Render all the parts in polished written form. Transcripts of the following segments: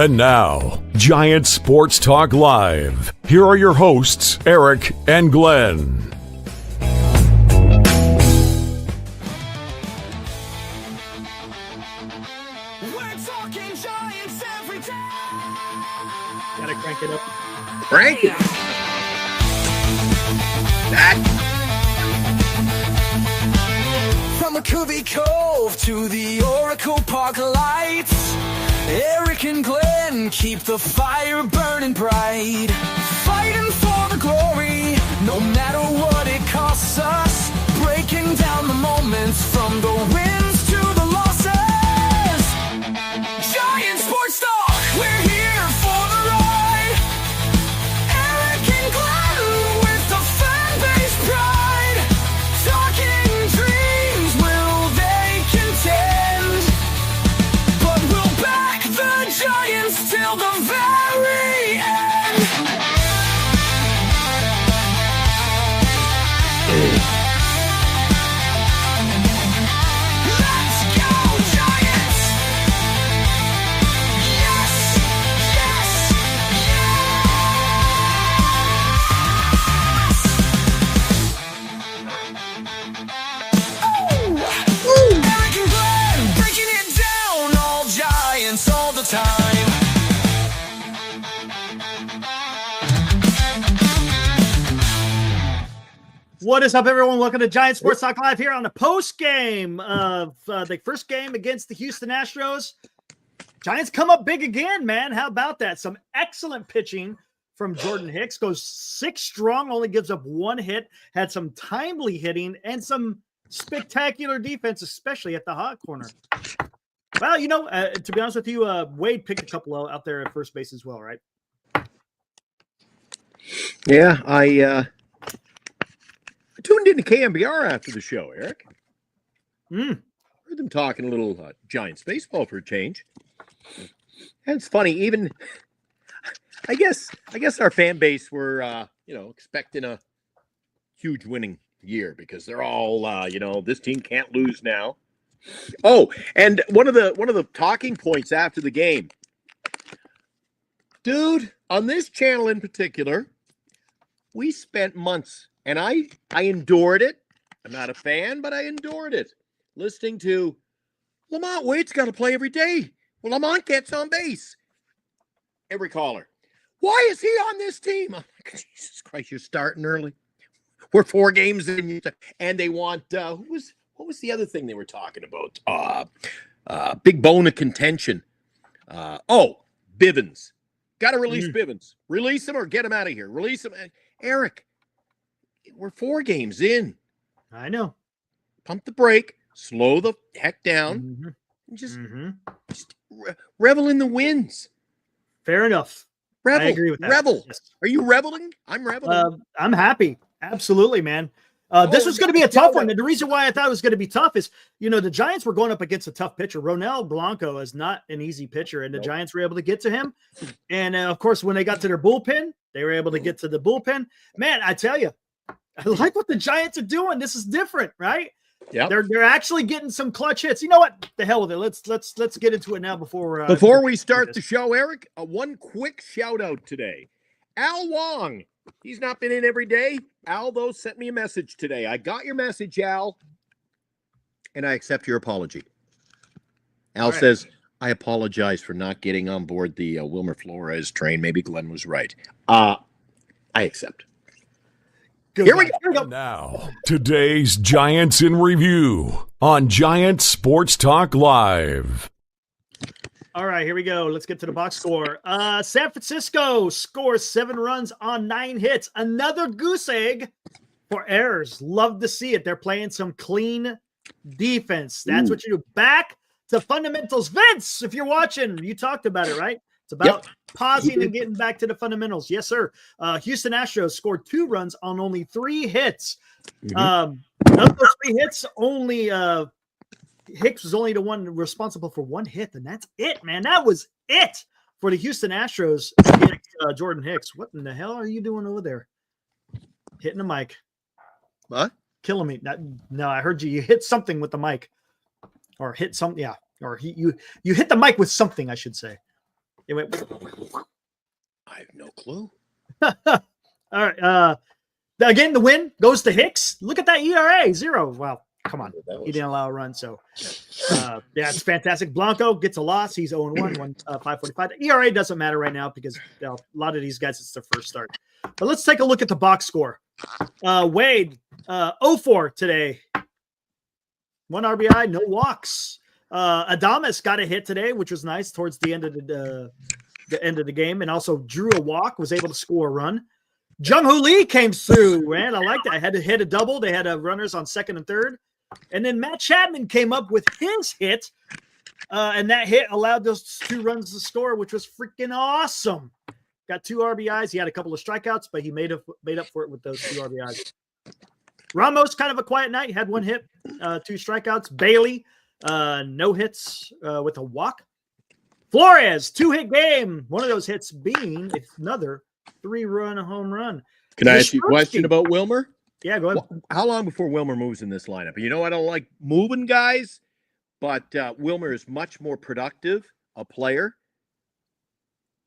And now, Giant Sports Talk Live. Here are your hosts, Eric and Glenn. We're talking Giants every day. Gotta crank it up. Crank it. From the Covey Cove to the Oracle Park lights, Eric and Glenn keep the fire burning bright, fighting for the glory, no matter what it costs us, breaking down the moments from the wins to the losses. Giant Sports Talk, we're here for the ride. Eric and Glenn with the fan base pride, talking dreams, will they contend? But we'll back the Giants till the very end. Let's go, Giants! Yes, yes, yes! Oh! Eric and Glenn breaking it down, all Giants all the time. What is up, everyone? Welcome to Giant Sports Talk Live here on the post game of the first game against the Houston Astros. Giants come up big again, man. How about that? Some excellent pitching from Jordan Hicks. Goes 6 strong, only gives up 1 hit. Had some timely hitting and some spectacular defense, especially at the hot corner. Well, to be honest with you, Wade picked a couple out there at first base as well, right? Yeah, I tuned into KMBR after the show, Eric. Heard them talking a little Giants baseball for a change. And it's funny, even I guess our fan base were expecting a huge winning year because they're all this team can't lose now. Oh, and one of the talking points after the game, dude, on this channel in particular, we spent months, and I endured it. I'm not a fan, but I endured it. Listening to Lamont Wade's got to play every day. Well, Lamont gets on base. Every caller. Why is he on this team? I'm like, Jesus Christ, you're starting early. We're 4 games in, and they want what was the other thing they were talking about? Big bone of contention. Bivens. Got to release Bivens. Release him or get him out of here. Release him. Eric, we're 4 games in. I know. Pump the brake. Slow the heck down. And just revel in the wins. Fair enough. Revel. I agree with that. Revel. Yes. Are you reveling? I'm reveling. I'm happy. Absolutely, man. This was going to be a tough one. And the reason why I thought it was going to be tough is, the Giants were going up against a tough pitcher. Ronel Blanco is not an easy pitcher, and the Giants were able to get to him. And, of course, when they got to their bullpen, they were able to get to the bullpen. Man, I tell you, I like what the Giants are doing. This is different, right? Yeah. They're actually getting some clutch hits. You know what? The hell with it. Let's get into it now before we start the show, Eric. One quick shout out today. Al Wong. He's not been in every day. Al, though, sent me a message today. I got your message, Al, and I accept your apology. Al says, I apologize for not getting on board the Wilmer Flores train. Maybe Glenn was right. I accept. Here we go. Now, today's Giants in Review on Giant Sports Talk Live. All right, here we go. Let's get to the box score. San Francisco scores 7 runs on 9 hits. Another goose egg for errors. Love to see it. They're playing some clean defense. That's what you do. Back to fundamentals. Vince, if you're watching, you talked about it, right? It's about pausing and getting back to the fundamentals. Yes, sir. Houston Astros scored 2 runs on only 3 hits. Of those 3 hits, only Hicks was only the one responsible for 1 hit, and that's it, man. That was it for the Houston Astros against Jordan Hicks. What in the hell are you doing over there? Hitting the mic. What? Killing me. No, I heard you. You hit something with the mic. Or hit something, yeah. Or you hit the mic with something, I should say. It went. I have no clue. All right. Again, the win goes to Hicks. Look at that ERA, 0. Wow. Come on. He didn't allow a run. So, yeah, it's fantastic. Blanco gets a loss. He's 0-1, 545. ERA doesn't matter right now because a lot of these guys, it's their first start. But let's take a look at the box score. Wade, 0-4 today. 1 RBI, no walks. Adames got a hit today, which was nice towards the end of the end of the game, and also drew a walk, was able to score a run. Jung-Hoo Lee came through, man. I like that. I had to hit a double. They had runners on second and third. And then Matt Chapman came up with his hit, and that hit allowed those 2 runs to score, which was freaking awesome. Got 2 RBIs. He had a couple of strikeouts, but he made up for it with those 2 RBIs. Ramos, kind of a quiet night. He had 1 hit, 2 strikeouts. Bailey, no hits with a walk. Flores, 2-hit game. One of those hits being another 3-run home run. Can I ask you a question about Wilmer? Yeah, go ahead. How long before Wilmer moves in this lineup? You know, I don't like moving guys, but Wilmer is much more productive a player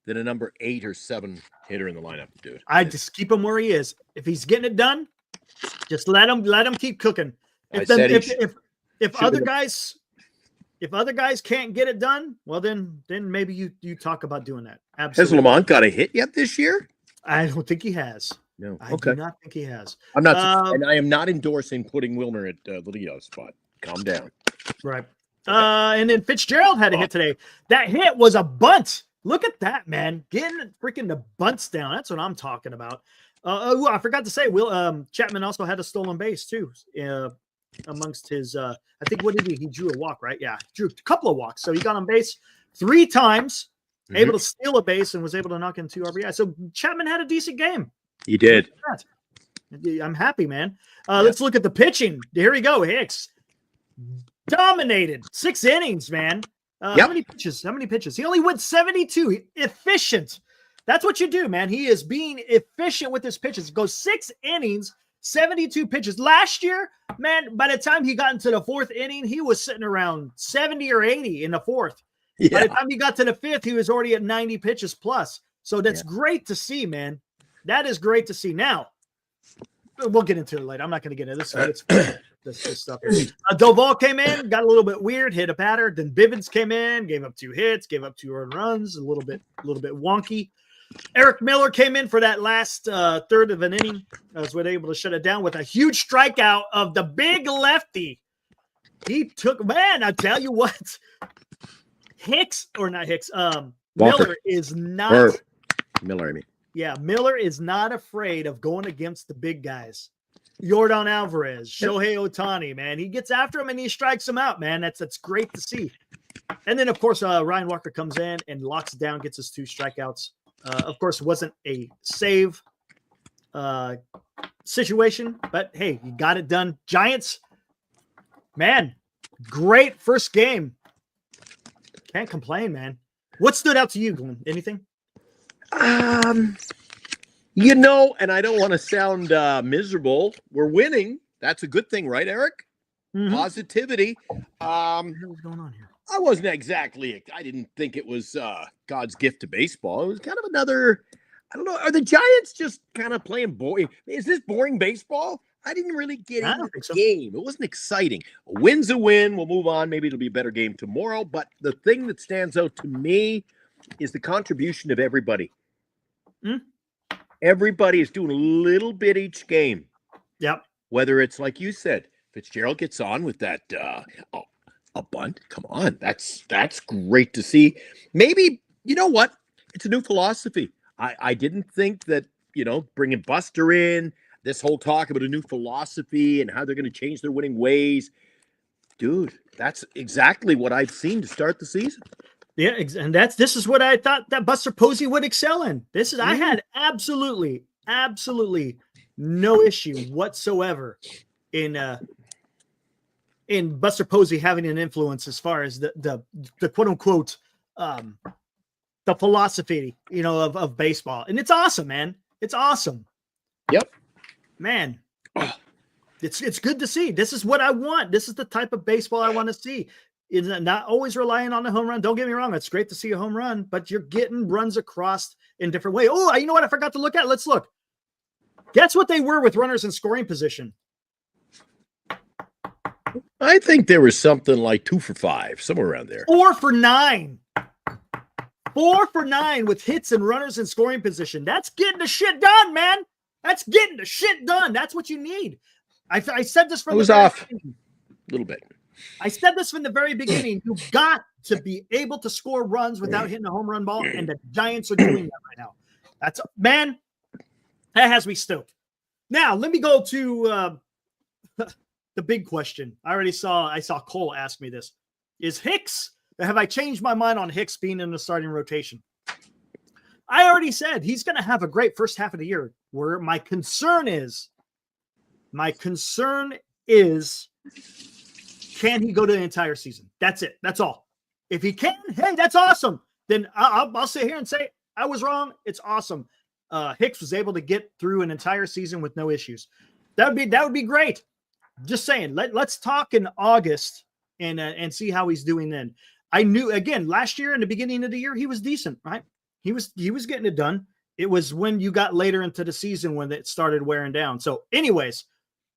than a number 8 or 7 hitter in the lineup, dude. I just keep him where he is. If he's getting it done, just let him keep cooking. If other guys can't get it done, well then maybe you talk about doing that. Absolutely. Has Lamont got a hit yet this year? I don't think he has. No. I do not think he has. I'm not, and I am not endorsing putting Wilmer at the leadoff spot. Calm down. Right. And then Fitzgerald had a hit today. That hit was a bunt. Look at that, man. Getting freaking the bunts down. That's what I'm talking about. I forgot to say, Chapman also had a stolen base too. Amongst his, I think, what did he? He drew a walk, right? Yeah, drew a couple of walks. So he got on base 3 times, able to steal a base, and was able to knock in 2 RBI. So Chapman had a decent game. He did. I'm happy, man. Let's look at the pitching. Here we go. Hicks dominated 6 innings, man. How many pitches? He only went 72. Efficient. That's what you do, man. He is being efficient with his pitches. Goes 6 innings, 72 pitches. Last year, man, by the time he got into the 4th inning, he was sitting around 70 or 80 in the 4th. Yeah. By the time he got to the 5th, he was already at 90 pitches plus. So that's great to see, man. That is great to see. Now, we'll get into it later. I'm not going to get into this stuff. Doval came in, got a little bit weird, hit a batter. Then Bivens came in, gave up 2 hits, gave up 2 earned runs, a little bit wonky. Eric Miller came in for that last third of an inning. Was able to shut it down with a huge strikeout of the big lefty. He took, man, I tell you what, Miller is not. Miller, I mean. Yeah, Miller is not afraid of going against the big guys. Yordan Alvarez, Shohei Ohtani, man. He gets after him and he strikes him out, man. That's great to see. And then, of course, Ryan Walker comes in and locks it down, gets his 2 strikeouts. Of course, it wasn't a save situation, but hey, you got it done. Giants, man, great first game. Can't complain, man. What stood out to you, Glenn? Anything? You know, and I don't want to sound miserable. We're winning. That's a good thing, right, Eric? Mm-hmm. Positivity. What was going on here? I wasn't exactly. I didn't think it was God's gift to baseball. It was kind of another. I don't know. Are the Giants just kind of playing boring? Is this boring baseball? I didn't really get into the game. It wasn't exciting. A win's a win. We'll move on. Maybe it'll be a better game tomorrow. But the thing that stands out to me is the contribution of everybody. Everybody is doing a little bit each game. Yep. Whether it's like you said, Fitzgerald gets on with that a bunt. Come on, that's great to see. Maybe, you know what? It's a new philosophy. I didn't think that, bringing Buster in, this whole talk about a new philosophy and how they're going to change their winning ways. Dude, that's exactly what I've seen to start the season. Yeah, and this is what I thought that Buster Posey would excel in. I had absolutely no issue whatsoever in Buster Posey having an influence as far as the quote unquote the philosophy, of baseball. And it's awesome, man. It's awesome. Yep. Man. It's good to see. This is what I want. This is the type of baseball I want to see. Is not always relying on the home run. Don't get me wrong. It's great to see a home run, but you're getting runs across in different ways. Oh, you know what? I forgot to look at. Let's look. Guess what they were with runners in scoring position? I think there was something like 2 for 5, somewhere around there. 4 for 9. 4 for 9 with hits and runners in scoring position. That's getting the shit done, man. That's getting the shit done. That's what you need. I said this from I was the off beginning. a little bit. I said this from the very beginning. You've got to be able to score runs without hitting a home run ball, and the Giants are doing that right now. That's, man, that has me stoked. Now, let me go to the big question. I saw Cole ask me this. Is Hicks, have I changed my mind on Hicks being in the starting rotation? I already said he's going to have a great first half of the year. Where my concern is, can he go to the entire season? That's it. That's all. If he can, hey, that's awesome. Then I'll sit here and say I was wrong. It's awesome. Hicks was able to get through an entire season with no issues. That would be great. Just saying. Let's talk in August and see how he's doing then. I knew, again, last year in the beginning of the year he was decent, right? He was getting it done. It was when you got later into the season when it started wearing down. So, anyways,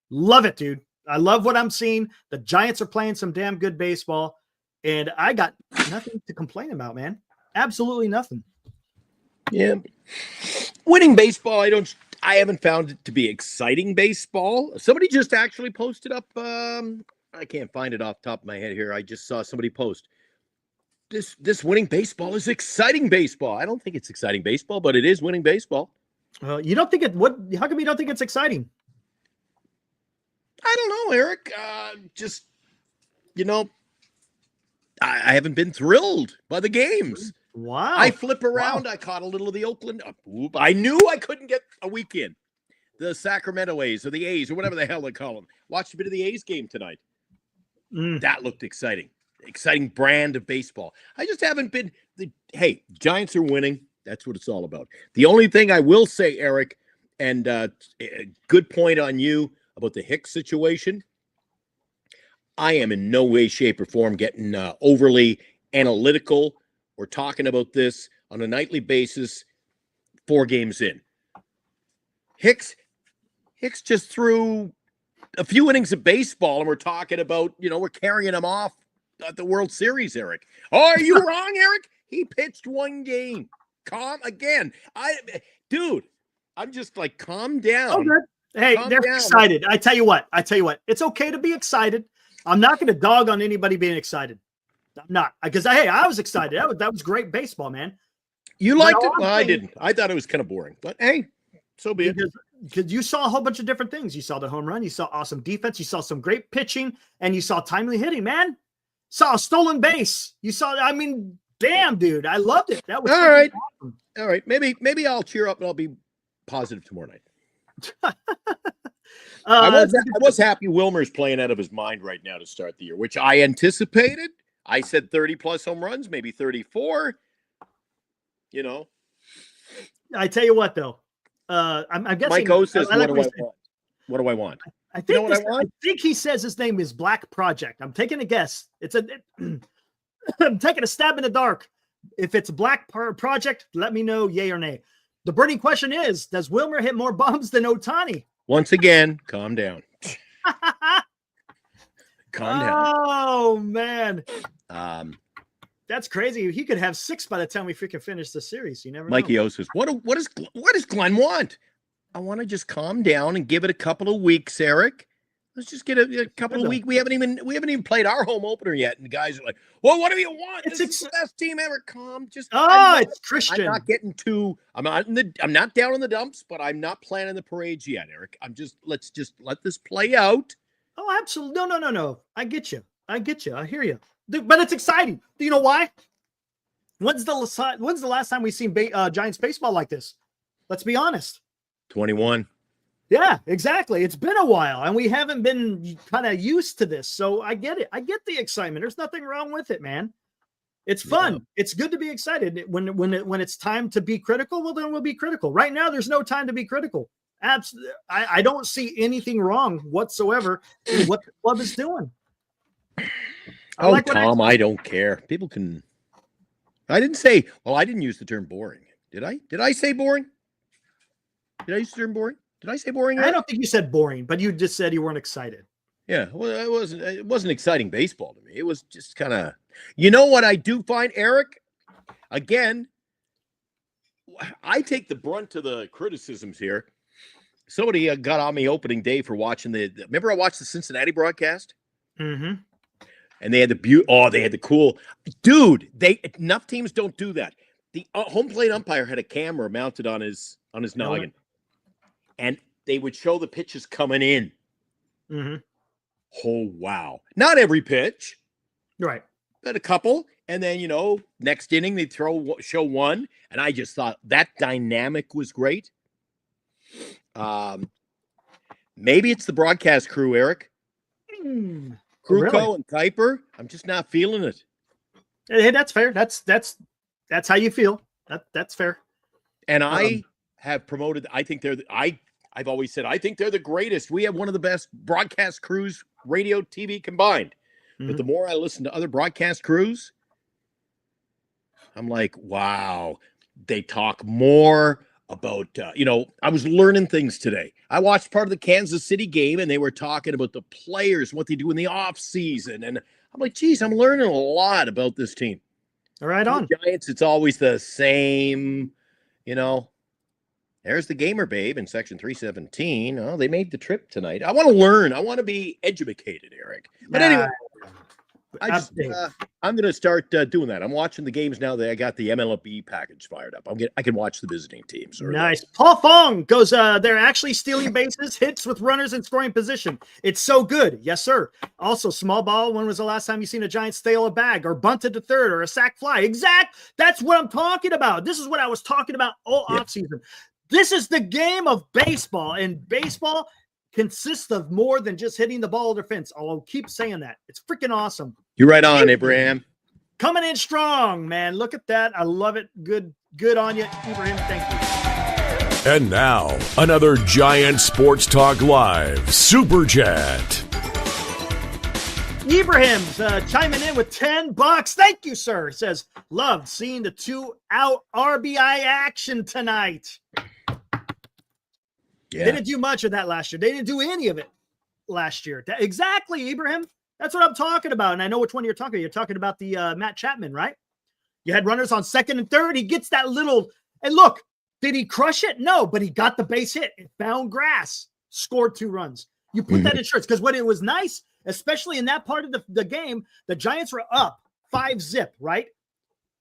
love it, dude. I love what I'm seeing. The Giants are playing some damn good baseball, and I got nothing to complain about, man. Absolutely nothing. Yeah. Winning baseball, I haven't found it to be exciting baseball. Somebody just actually posted up, I can't find it off the top of my head here. I just saw somebody post. This winning baseball is exciting baseball. I don't think it's exciting baseball, but it is winning baseball. You don't think how come you don't think it's exciting? I don't know, Eric. I haven't been thrilled by the games. Wow. I flip around. Wow. I caught a little of the Oakland. I knew I couldn't get a weekend. The Sacramento A's or the A's or whatever the hell they call them. Watched a bit of the A's game tonight. That looked exciting. Exciting brand of baseball. I just haven't been. Hey, Giants are winning. That's what it's all about. The only thing I will say, Eric, and good point on you about the Hicks situation. I am in no way, shape, or form getting overly analytical or talking about this on a nightly basis 4 games in. Hicks just threw a few innings of baseball, and we're talking about, we're carrying him off at the World Series, Eric. Oh, are you wrong, Eric? He pitched 1 game. Calm again. I'm just like, calm down. Oh, good. Hey, they're excited. I tell you what, it's okay to be excited. I'm not going to dog on anybody being excited. I'm not, because I was excited. That was great baseball, man. You liked it? Well, I didn't. I thought it was kind of boring, but hey, so be it. Because you saw a whole bunch of different things. You saw the home run. You saw awesome defense. You saw some great pitching, and you saw timely hitting, man. Saw a stolen base. You saw, damn, dude. I loved it. That was all right. Awesome. All right. Maybe I'll cheer up and I'll be positive tomorrow night. I was happy Wilmer's playing out of his mind right now to start the year, which I anticipated. I said 30-plus home runs, maybe 34. I tell you what, though. I'm guessing. Mike O says, what do I want? What do I want? I think he says his name is Black Project. I'm taking a guess. I'm taking a stab in the dark. If it's Black Project, let me know, yay or nay. The burning question is, does Wilmer hit more bombs than Ohtani? Once again, calm down. Calm down. Oh, man. That's crazy. He could have 6 by the time we freaking finish the series. You never know. Mikey O says, what does Glenn want? I want to just calm down and give it a couple of weeks, Eric. Let's just get a couple of weeks. We haven't even played our home opener yet. And the guys are like, well, what do you want? This is the best team ever. It's Christian. I'm not down in the dumps, but I'm not planning the parades yet, Eric. Let's just let this play out. Oh, absolutely. No. I get you. I hear you. But it's exciting. Do you know why? When's the last time we've seen Giants baseball like this? Let's be honest. 21. Yeah, exactly. It's been a while, and we haven't been kind of used to this. So I get it. I get the excitement. There's nothing wrong with it, man. It's fun. Yeah. It's good to be excited. When it's time to be critical, well, then we'll be critical. Right now, there's no time to be critical. Absolutely. I don't see anything wrong whatsoever in what the club is doing. Oh, like what Tom, I don't care. People can. I didn't say. Well, I didn't use the term boring. Did I? Did I say boring? Did I use the term boring? Did I say boring? I don't think you said boring, but you just said you weren't excited. Yeah. Well, it wasn't exciting baseball to me. It was just kind of. You know what I do find, Eric? Again, I take the brunt of the criticisms here. Somebody got on me opening day for watching remember I watched the Cincinnati broadcast? Mm-hmm. And they had they had the cool dude. Enough teams don't do that. The home plate umpire had a camera mounted on his noggin, and they would show the pitches coming in. Mm-hmm. Oh wow! Not every pitch, Right? but a couple. And then next inning they show one, and I just thought that dynamic was great. Maybe it's the broadcast crew, Eric. Kruko Really? and Kuiper. I'm just not feeling it. Hey, that's fair. That's how you feel. That's fair. And I have promoted. I think I've always said I think they're the greatest. We have one of the best broadcast crews, radio, TV combined. Mm-hmm. But the more I listen to other broadcast crews, I'm like, wow, they talk more about, I was learning things today. I watched part of the Kansas City game, and they were talking about the players, what they do in the off season. And I'm like, geez, I'm learning a lot about this team. All right, on. The Giants, it's always the same, there's the gamer babe in section 317. Oh, they made the trip tonight. I want to learn. I want to be educated, Eric. But anyway, I'm going to start doing that. I'm watching the games now that I got the MLB package fired up. I can watch the visiting teams. Nice. Paul Fong goes, they're actually stealing bases, hits with runners in scoring position. It's so good. Yes, sir. Also, small ball. When was the last time you seen a Giant steal a bag or bunted to third or a sack fly? That's what I'm talking about. This is what I was talking about all offseason. This is the game of baseball, and baseball consists of more than just hitting the ball over the fence. I'll keep saying that. It's freaking awesome. You're right on, Abraham. Coming in strong, man. Look at that. I love it. Good on you, Ibrahim. Thank you. And now, another Giant Sports Talk Live Super Chat. Ibrahim's chiming in with $10. Thank you, sir. Says, loved seeing the 2-out RBI action tonight. Yeah. They didn't do much of that last year. They didn't do any of it last year. Exactly, Ibrahim. That's what I'm talking about. And I know which one you're talking about. You're talking about the Matt Chapman, right? You had runners on second and third. He gets that little, and look, did he crush it? No, but he got the base hit. It found grass, scored 2 runs. You put that in shirts because when it was nice, especially in that part of the game, the Giants were up 5-0, right?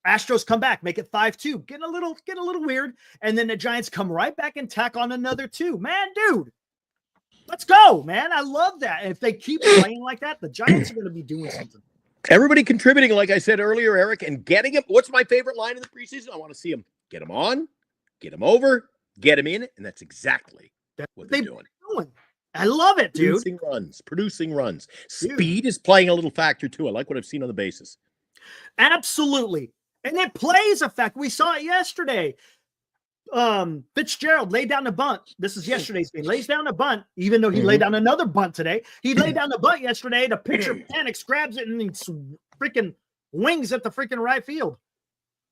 Astros come back, make it 5-2, get a little weird, and then the Giants come right back and tack on another 2. Man, dude, let's go, man. I love that. And if they keep playing like that, the Giants are going to be doing something. Everybody contributing, like I said earlier, Eric, and getting him. What's my favorite line in the preseason? I want to see him get him on, get him over, get him in, and that's exactly what they're doing. I love it, dude. Producing runs. Speed is playing a little factor too. I like what I've seen on the bases. Absolutely. And it plays a fact. We saw it yesterday. Fitzgerald laid down a bunt. This is yesterday's game. Lays down a bunt, even though he laid down another bunt today. He laid down the bunt yesterday. The pitcher panics, grabs it, and he freaking wings at the freaking right field.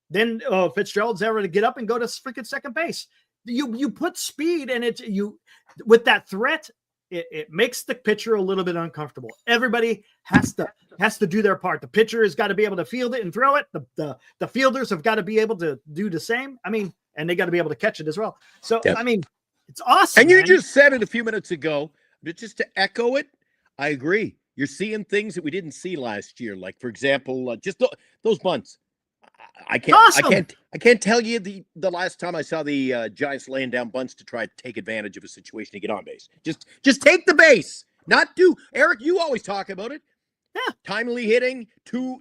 Then Fitzgerald's able to get up and go to freaking second base. You put speed, and with that threat, it makes the pitcher a little bit uncomfortable. Everybody has to do their part. The pitcher has got to be able to field it and throw it. The fielders have got to be able to do the same. I mean, and they got to be able to catch it as well. So, I mean, it's awesome. And you just said it a few minutes ago, but just to echo it, I agree. You're seeing things that we didn't see last year. Like, for example, just those bunts. I can't tell you the last time I saw the Giants laying down bunts to try to take advantage of a situation to get on base. Just take the base. Not do, Eric, you always talk about it. Yeah. Timely hitting, two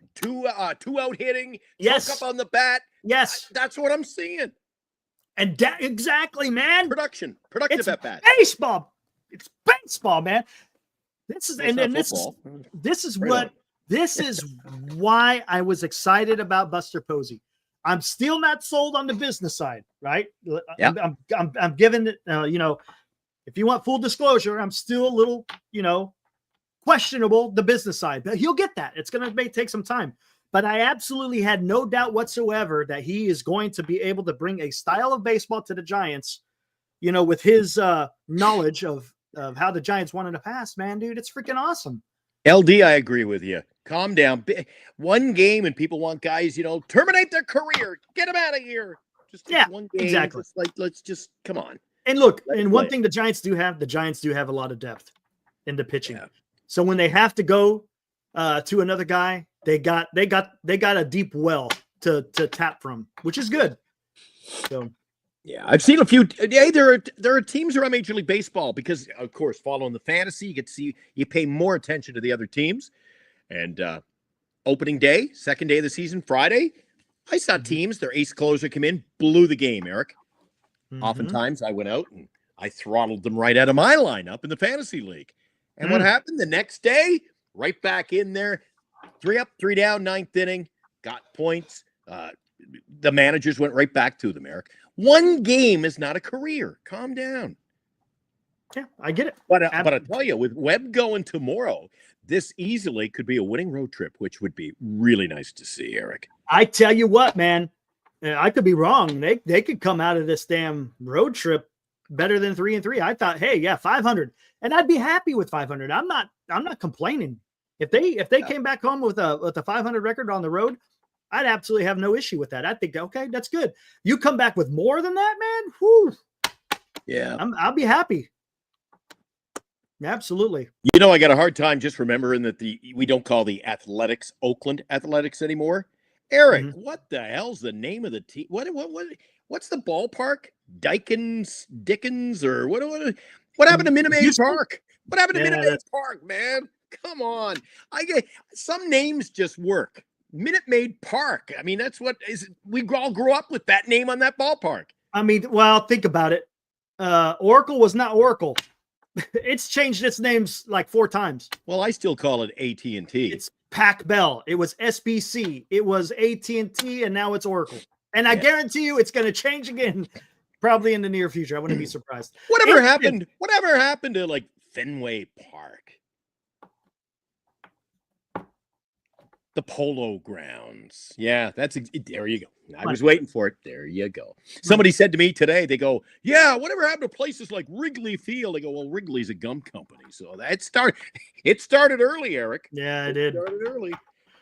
out hitting, yes, up on the bat. Yes. That's what I'm seeing. And exactly, man. Productive at bat. Baseball. It's baseball, man. This is This is why I was excited about Buster Posey. I'm still not sold on the business side, right? Yeah. I'm giving it, if you want full disclosure, I'm still a little, questionable, the business side, but he'll get that. It's going to take some time. But I absolutely had no doubt whatsoever that he is going to be able to bring a style of baseball to the Giants, with his knowledge of how the Giants won in the past, man, dude. It's freaking awesome. LD, I agree with you. Calm down. One game and people want guys, terminate their career. Get them out of here. Just one game. Exactly. Let's just come on. And look, one thing the Giants do have a lot of depth in the pitching. Yeah. So when they have to go to another guy, they got a deep well to tap from, which is good. So yeah, I've seen a few. Yeah, there are teams around Major League Baseball because, of course, following the fantasy, you pay more attention to the other teams. And opening day, second day of the season, Friday, I saw teams, their ace closer come in, blew the game, Eric. Oftentimes I went out and I throttled them right out of my lineup in the fantasy league. And what happened the next day? Right back in there, 3 up, 3 down, 9th inning, got points. The managers went right back to them, Eric. One game is not a career. Calm down. Yeah, I get it. But I tell you, with Webb going tomorrow, this easily could be a winning road trip, which would be really nice to see, Eric. I tell you what, man, I could be wrong. They could come out of this damn road trip better than 3-3. I thought, hey, yeah, 500, and I'd be happy with 500. I'm not complaining. If they came back home with a 500 record on the road, I'd absolutely have no issue with that. I think, okay, that's good. You come back with more than that, man. Whew. Yeah, I'll be happy. Absolutely. I got a hard time just remembering that we don't call the Athletics Oakland Athletics anymore. Eric, what the hell's the name of the team? What's the ballpark? Dickens, or what happened to Minute Maid Park? What happened to Minute Maid Park, man? Come on. Some names just work. Minute Maid Park. I mean, that's what is. We all grew up with that name on that ballpark. I mean, well, think about it. Oracle was not Oracle. It's changed its names like 4 times. Well, I still call it AT&T. It's Pac Bell. It was SBC. It was AT&T, and now it's Oracle. And I guarantee you, it's going to change again, probably in the near future. I wouldn't be surprised. Whatever happened to like Fenway Park, the Polo Grounds? Yeah, there you go. I was waiting for it. There you go. Somebody said to me today, they go, yeah, whatever happened to places like Wrigley Field? I go, well, Wrigley's a gum company. So it started early, Eric. Yeah, it did. Started early.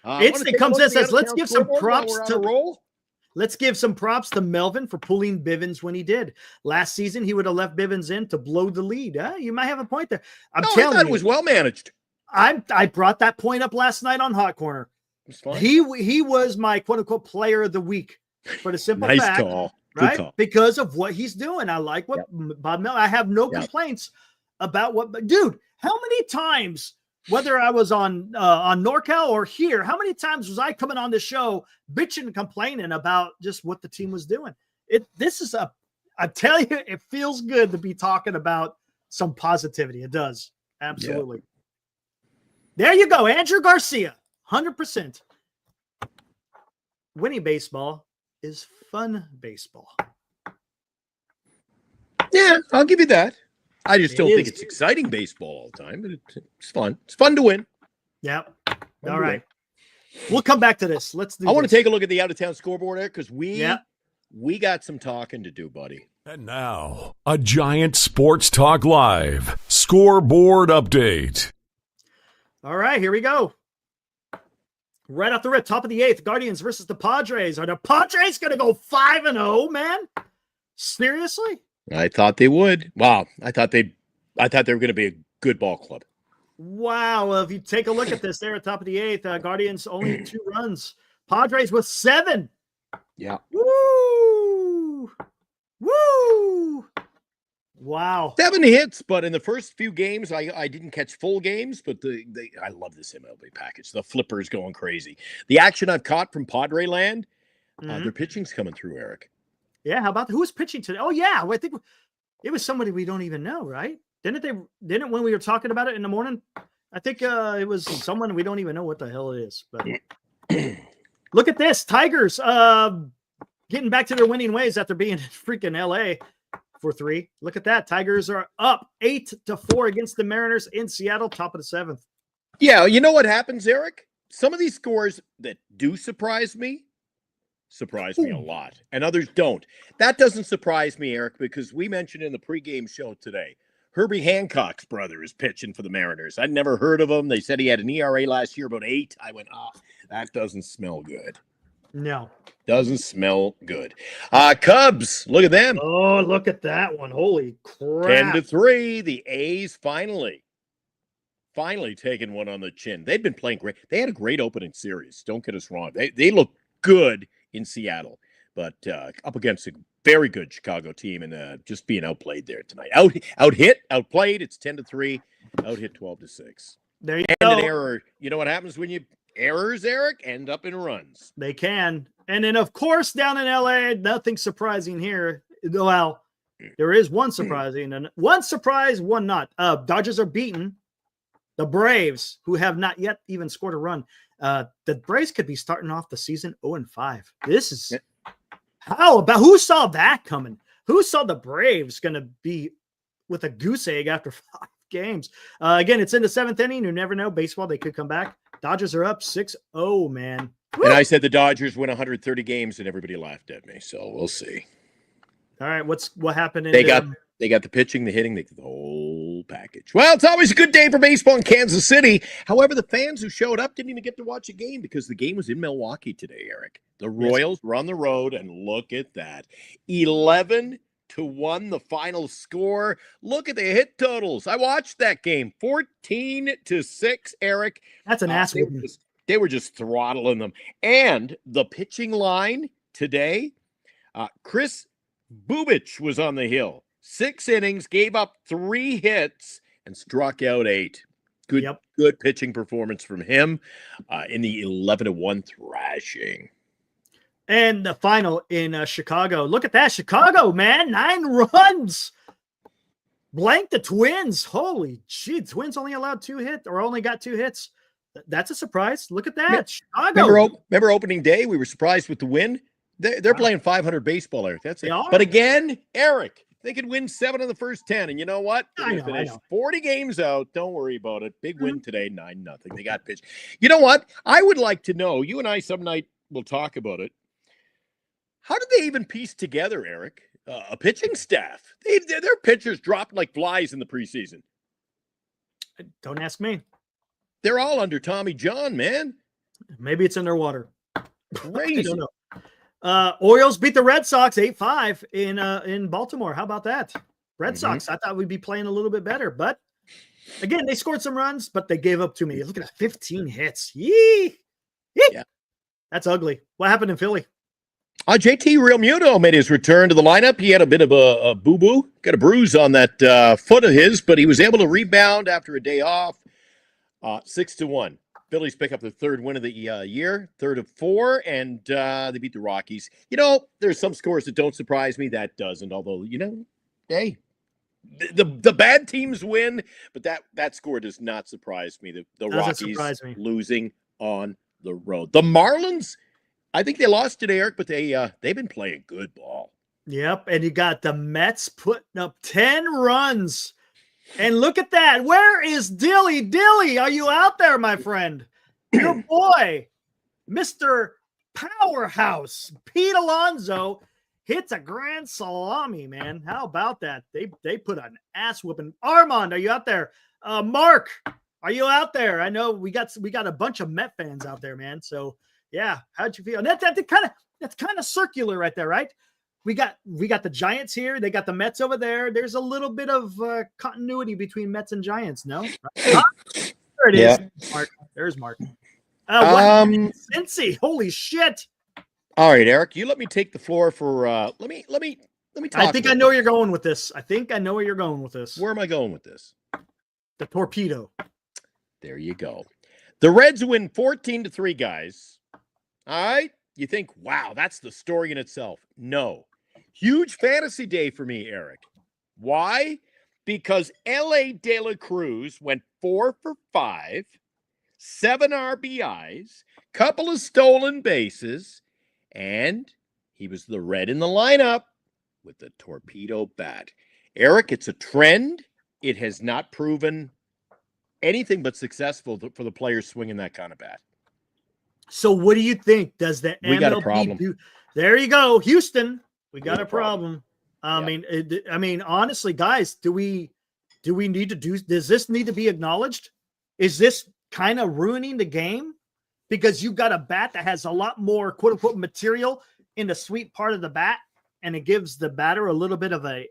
It comes in and says, let's give some props to Let's give some props to Melvin for pulling Bivens when he did. Last season, he would have left Bivens in to blow the lead. You might have a point there. I thought it was well managed. I brought that point up last night on Hot Corner. He was my quote unquote player of the week for the simple fact, call. Right? Call. Because of what he's doing. I like what Bob Mel. I have no complaints about what. Dude, how many times, whether I was on NorCal or here, how many times was I coming on the show bitching and complaining about just what the team was doing? I tell you, it feels good to be talking about some positivity. It does. Absolutely. Yeah. There you go. Andrew Garcia. 100%. Winning baseball is fun baseball. Yeah, I'll give you that. I just don't think it's exciting baseball all the time, but it's fun. It's fun to win. Yep. All right. We'll come back to this. Let's do I want to take a look at the out-of-town scoreboard there because we got some talking to do, buddy. And now, a Giant Sports Talk Live scoreboard update. All right, here we go. Right off the rip, top of the 8th, Guardians versus the Padres. Are the Padres going to go 5-0, man? Seriously? I thought they would. Wow. I thought they were going to be a good ball club. Wow. Well, if you take a look at this there at top of the 8th, Guardians only 2 runs. Padres with 7. Yeah. Woo! Woo! Wow. 7 hits, but in the first few games, I didn't catch full games, but I love this MLB package. The flippers going crazy. The action I've caught from Padre land, their pitching's coming through, Eric. Yeah, how about who was pitching today? Oh, yeah. Well, I think it was somebody we don't even know, right? Didn't when we were talking about it in the morning? I think it was someone we don't even know what the hell it is. But look at this. Tigers getting back to their winning ways after being in freaking LA. For 3. Look at that. Tigers are up 8-4 against the Mariners in Seattle, top of the 7th. Yeah, you know what happens, Eric? Some of these scores that do surprise me a lot, and others don't. That doesn't surprise me, Eric, because we mentioned in the pregame show today, Herbie Hancock's brother is pitching for the Mariners. I'd never heard of him. They said he had an ERA last year about 8. I went, that doesn't smell good. No. Doesn't smell good. Cubs, look at them. Oh, look at that one. Holy crap. 10-3. The A's finally taking one on the chin. They'd been playing great. They had a great opening series. Don't get us wrong. They look good in Seattle, but up against a very good Chicago team and just being outplayed there tonight. Outplayed. It's 10-3. Out-hit 12-6. There you go. And an error. You know what happens when you errors, Eric, end up in runs. They can. And then, of course, down in LA, nothing surprising here. Well, there is one surprising, and one surprise, one not. Dodgers are beaten the Braves, who have not yet even scored a run. The Braves could be starting off the season 0-5. This is who saw that coming? Who saw the Braves going to be with a goose egg after 5 games? Again, it's in the 7th inning. You never know. Baseball, they could come back. Dodgers are up 6-0, man. Woo! And I said the Dodgers win 130 games, and everybody laughed at me. So we'll see. All right, what happened? They got the pitching, the hitting, the whole package. Well, it's always a good day for baseball in Kansas City. However, the fans who showed up didn't even get to watch a game because the game was in Milwaukee today, Eric. The Royals were on the road, and look at that. 11-1, the final score. Look at the hit totals. I watched that game. 14-6, Eric. That's an ass whooping. They were just throttling them. And the pitching line today, Chris Bubich was on the hill. 6 innings, gave up 3 hits, and struck out 8. Good pitching performance from him in the 11-1 thrashing. And the final in Chicago. Look at that. Chicago, man. 9 runs. Blank the Twins. Holy shit. Twins only allowed 2 hits or only got 2 hits. That's a surprise. Look at that. Chicago. Remember opening day? We were surprised with the win. They're playing 500 baseball, Eric. That's it. But again, Eric, they could win 7 of the first 10. And you know what? They finished 40 games out. Don't worry about it. Big win today, 9-0. They got pitched. You know what? I would like to know, you and I some night will talk about it. How did they even piece together, Eric, a pitching staff? Their pitchers dropped like flies in the preseason. Don't ask me. They're all under Tommy John, man. Maybe it's in their water. Crazy. I don't know. Orioles beat the Red Sox 8-5 in Baltimore. How about that? Red Sox, I thought we'd be playing a little bit better. But, again, they scored some runs, but they gave up too many. Look at that, 15 hits. Yee! Yeah. That's ugly. What happened in Philly? JT Realmuto made his return to the lineup. He had a bit of a boo-boo. Got a bruise on that foot of his, but he was able to rebound after a day off. 6-1. Phillies pick up their 3rd win of the year, 3rd of 4, and they beat the Rockies. You know, there's some scores that don't surprise me. That doesn't, although, you know, hey, the bad teams win, but that score does not surprise me. The Rockies losing on the road. The Marlins, I think they lost today, Eric, but they've been playing good ball. Yep, and you got the Mets putting up 10 runs. And look at that. Where is Dilly? Dilly, are you out there, my friend? Your boy, Mr. Powerhouse, Pete Alonso, hits a grand salami, man. How about that? They put an ass whooping. Armand, are you out there? Mark, are you out there? I know we got a bunch of Met fans out there, man. So yeah, how'd you feel? And that's kind of circular right there, right? We got the Giants here. They got the Mets over there. There's a little bit of continuity between Mets and Giants, no? There it is. Mark. There's Mark. Cincy. Holy shit. All right, Eric, you let me take the floor for let me talk. I think I know where you're going with this. Where am I going with this? The torpedo. There you go. The Reds win 14-3, guys. All right. You think, wow, that's the story in itself. No. Huge fantasy day for me, Eric. Why? Because L.A. De La Cruz went 4 for 5, 7 RBIs, couple of stolen bases, and he was the Red in the lineup with the torpedo bat. Eric, it's a trend. It has not proven anything but successful for the players swinging that kind of bat. So what do you think? Does the We got a MLB problem. There you go, Houston. We got have a a problem. problem. I mean, honestly, guys, do we need to do? Does this need to be acknowledged? Is this kind of ruining the game because you've got a bat that has a lot more "quote unquote" material in the sweet part of the bat, and it gives the batter a little bit of an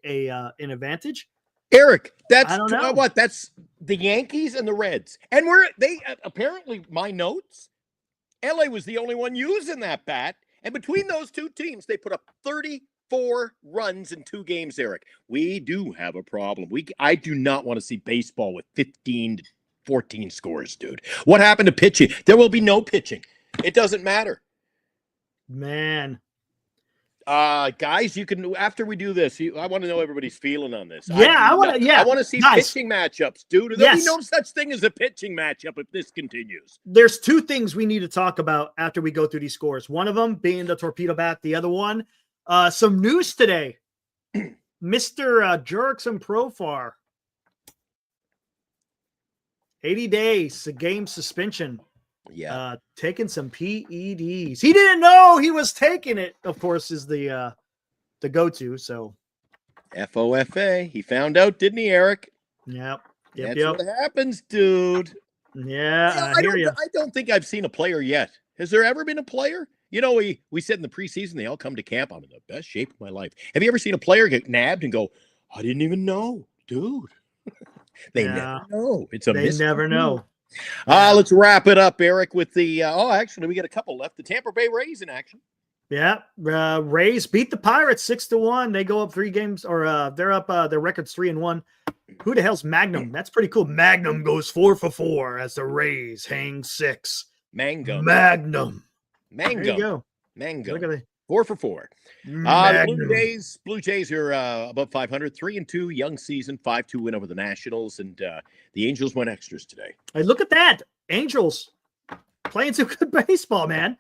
advantage? Eric, that's I don't know. what? That's the Yankees and the Reds, and apparently my notes. LA was the only one using that bat. And between those two teams, they put up 34 runs in 2 games, Eric. We do have a problem. I do not want to see baseball with 15 to 14 scores, dude. What happened to pitching? There will be no pitching. It doesn't matter. Man. Guys, you can, after we do this, I want to know everybody's feeling on this. Yeah, I want to see guys. pitching matchups, dude. There'll be no such thing as a pitching matchup if this continues. There's 2 things we need to talk about after we go through these scores. One of them being the torpedo bat. The other one, some news today. Mr. Jurickson Profar, 80 days, a game suspension. Yeah. Taking some PEDs. He didn't know he was taking it, of course, is the go-to. So FOFA. He found out, didn't he, Eric? Yep. That's what happens, dude. Yeah, I hear you. I don't think I've seen a player yet. Has there ever been a player? You know, we said in the preseason, they all come to camp. I'm in the best shape of my life. Have you ever seen a player get nabbed and go, I didn't even know, dude? They never know. They never know. Let's wrap it up, Eric, with the actually, we got a couple left. The Tampa Bay Rays in action. Yeah. Rays beat the Pirates 6-1. They go up 3 games, or they're up, their record's 3-1. Who the hell's Magnum? That's pretty cool. Magnum goes 4 for 4 as the Rays hang 6. Magnum. There you go. Mango. Look at it. 4 for 4. The Blue Jays are above 500, 3-2, young season, 5-2 win over the Nationals, and the Angels went extras today. Hey, look at that. Angels playing some good baseball, man.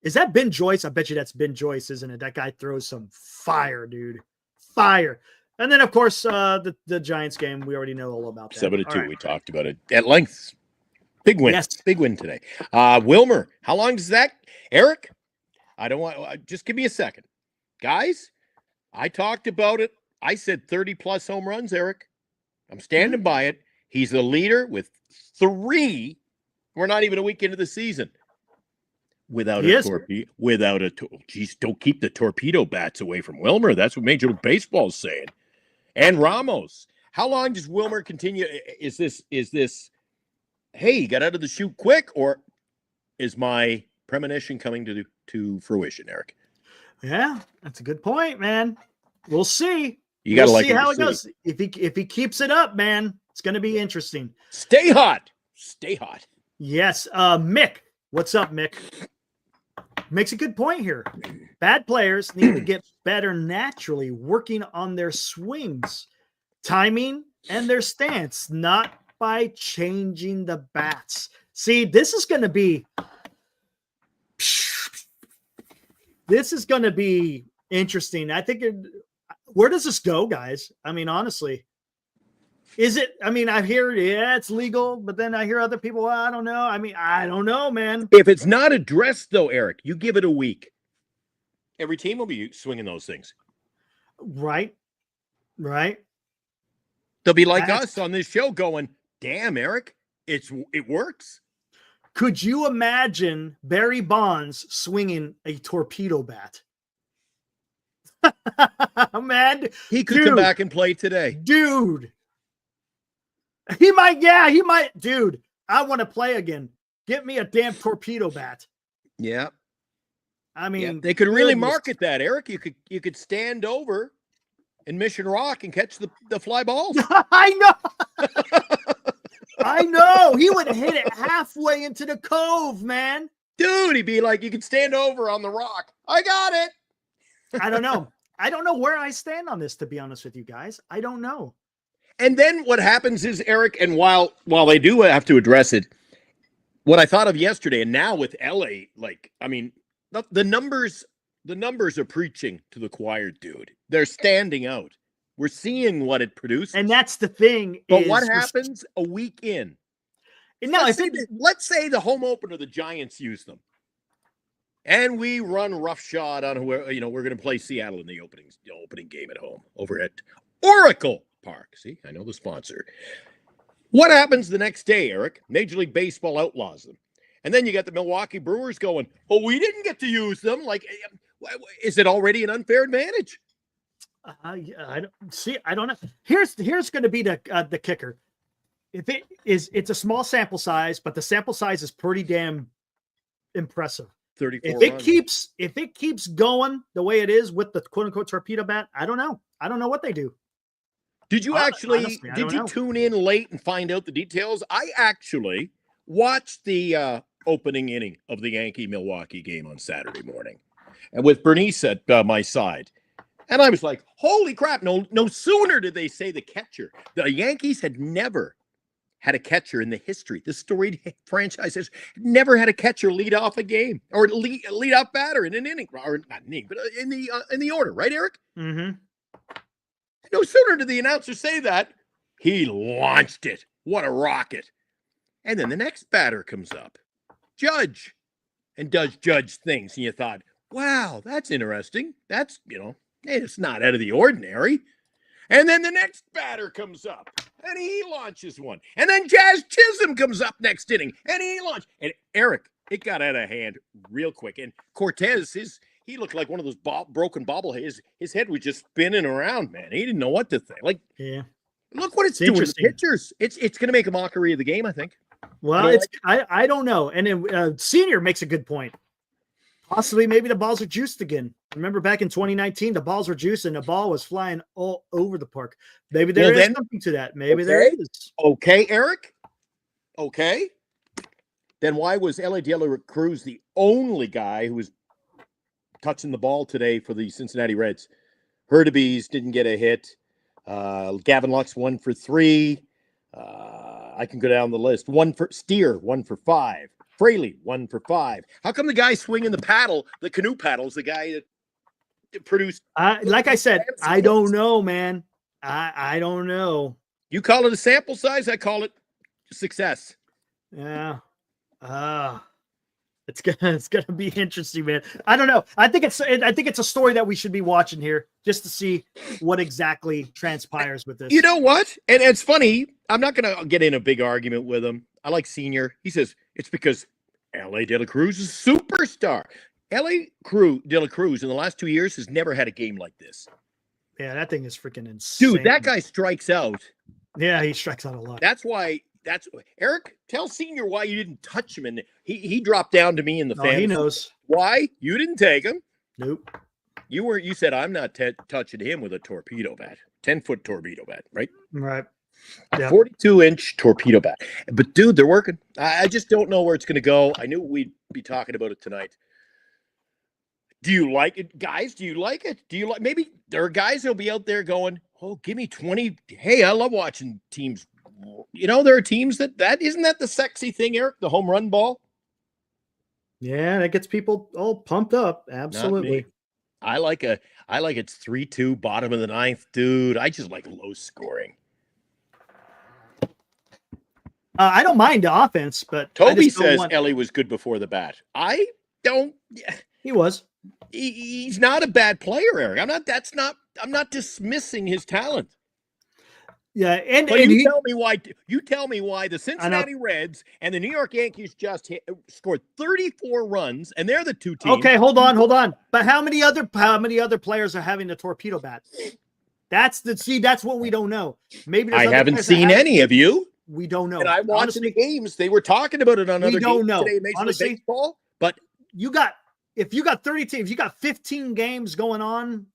Is that Ben Joyce? I bet you that's Ben Joyce, isn't it? That guy throws some fire, dude. Fire. And then, of course, the Giants game, we already know all about that. 7-2, Right. we talked about it at length. Big win. Yes. Big win today. Wilmer, how long does that? Eric, I don't want, just give me a second. Guys, I talked about it. I said 30-plus home runs, Eric. I'm standing by it. He's the leader with 3. We're not even a week into the season. Without a torpedo. Don't keep the torpedo bats away from Wilmer. That's what Major League Baseball is saying. And Ramos. How long does Wilmer continue? Is this, hey, he got out of the chute quick, or is my premonition coming to fruition, Eric? Yeah, that's a good point, man. We'll see. You got to see how it goes. If he keeps it up, man, it's going to be interesting. Stay hot. Stay hot. Yes. Mick. What's up, Mick? Makes a good point here. Bad players need to get better naturally, working on their swings, timing, and their stance, not by changing the bats. See, this is going to be interesting. I think where does this go, guys? I mean, honestly, I hear, it's legal, but then I hear other people, I don't know. I mean, I don't know, man. If it's not addressed, though, Eric, you give it a week. Every team will be swinging those things. Right. They'll be like us on this show going, damn, Eric, it works. Could you imagine Barry Bonds swinging a torpedo bat? Man, he could come back and play today. Dude. He might. Dude, I want to play again. Get me a damn torpedo bat. Yeah. I mean, they could really market that, Eric. You could stand over in Mission Rock and catch the fly balls. I know. I know. He would hit it halfway into the cove, man. Dude, he'd be like, you could stand over on the rock. I got it. I don't know. I don't know where I stand on this, to be honest with you guys. I don't know. And then what happens is, Eric, and while they do have to address it, what I thought of yesterday, and now with LA, the numbers are preaching to the choir, dude. They're standing out. We're seeing what it produces. And that's the thing. But what happens a week in? No, let's say the home opener, the Giants use them, and we run roughshod on whoever, we're going to play Seattle in the opening game at home over at Oracle Park. See, I know the sponsor. What happens the next day, Eric? Major League Baseball outlaws them. And then you got the Milwaukee Brewers going, oh, we didn't get to use them. Like, is it already an unfair advantage? I don't know. Here's going to be the kicker. It's a small sample size, but the sample size is pretty damn impressive. 34 If it keeps going the way it is with the quote unquote torpedo bat, I don't know. I don't know what they do. Did you tune in late and find out the details? I actually watched the opening inning of the Yankee-Milwaukee game on Saturday morning, and with Bernice at my side. And I was like, holy crap, no sooner did they say the catcher. The Yankees had never had a catcher in the history. The storied franchise has never had a catcher lead off a game or lead off batter in an inning, or not an inning, but in the order, right, Eric? Mm-hmm. No sooner did the announcer say that, he launched it. What a rocket. And then the next batter comes up, Judge, and does Judge things. And you thought, wow, that's interesting. That's, it's not out of the ordinary. And then the next batter comes up, and he launches one. And then Jazz Chisholm comes up next inning, and he launched. And Eric, it got out of hand real quick. And Cortez, he looked like one of those broken bobbleheads. His head was just spinning around, man. He didn't know what to think. Like, yeah. Look what it's doing to the pitchers. It's going to make a mockery of the game, I think. Well, I don't know. And then Senior makes a good point. Possibly maybe the balls are juiced again. Remember back in 2019, the balls were juiced and the ball was flying all over the park. Maybe there is something to that. Maybe there is. Okay, Eric. Okay. Then why was L.A. De La Cruz the only guy who was touching the ball today for the Cincinnati Reds? Hurtubise didn't get a hit. Gavin Lux 1 for 3. I can go down the list. 1 for Steer, 1 for 5. Fraley, 1 for 5. How come the guy swinging the canoe paddles, the guy that produced? Like I said, I don't know, man. I don't know. You call it a sample size. I call it success. Yeah. It's gonna be interesting, man. I don't know. I think it's a story that we should be watching here just to see what exactly transpires with this. You know what? And it's funny. I'm not gonna get in a big argument with him. I like Senior. He says it's because L.A. De La Cruz is a superstar. L.A. De La Cruz in the last 2 years has never had a game like this. Yeah, that thing is freaking insane. Dude, that guy strikes out. Yeah, he strikes out a lot. That's why. Eric, tell Senior why you didn't touch him, and he dropped down to me in the fantasy. He knows why you didn't take him. Nope. You said I'm not touching him with a torpedo bat, 10-foot torpedo bat, right? Right. Yeah. 42-inch torpedo bat. But dude, they're working. I just don't know where it's going to go. I knew we'd be talking about it tonight. Do you like it, guys? Do you like it? Do you like? Maybe there are guys that'll be out there going, "Oh, give me 20." Hey, I love watching teams. There are teams that isn't that the sexy thing, Eric? The home run ball. Yeah, that gets people all pumped up. Absolutely. I like it's 3-2, bottom of the ninth, dude. I just like low scoring. I don't mind the offense, but Toby says Ellie was good before the bat. I don't. He was. He's not a bad player, Eric. I'm not dismissing his talent. Yeah, and you tell me why the Cincinnati Reds and the New York Yankees just scored 34 runs, and they're the two teams. Okay, hold on. But how many other players are having the torpedo bat? That's what we don't know. Maybe I haven't seen any of you. We don't know. And I watched the games. They were talking about it on other games today, Major League Baseball. But if you got 30 teams, you got 15 games going on.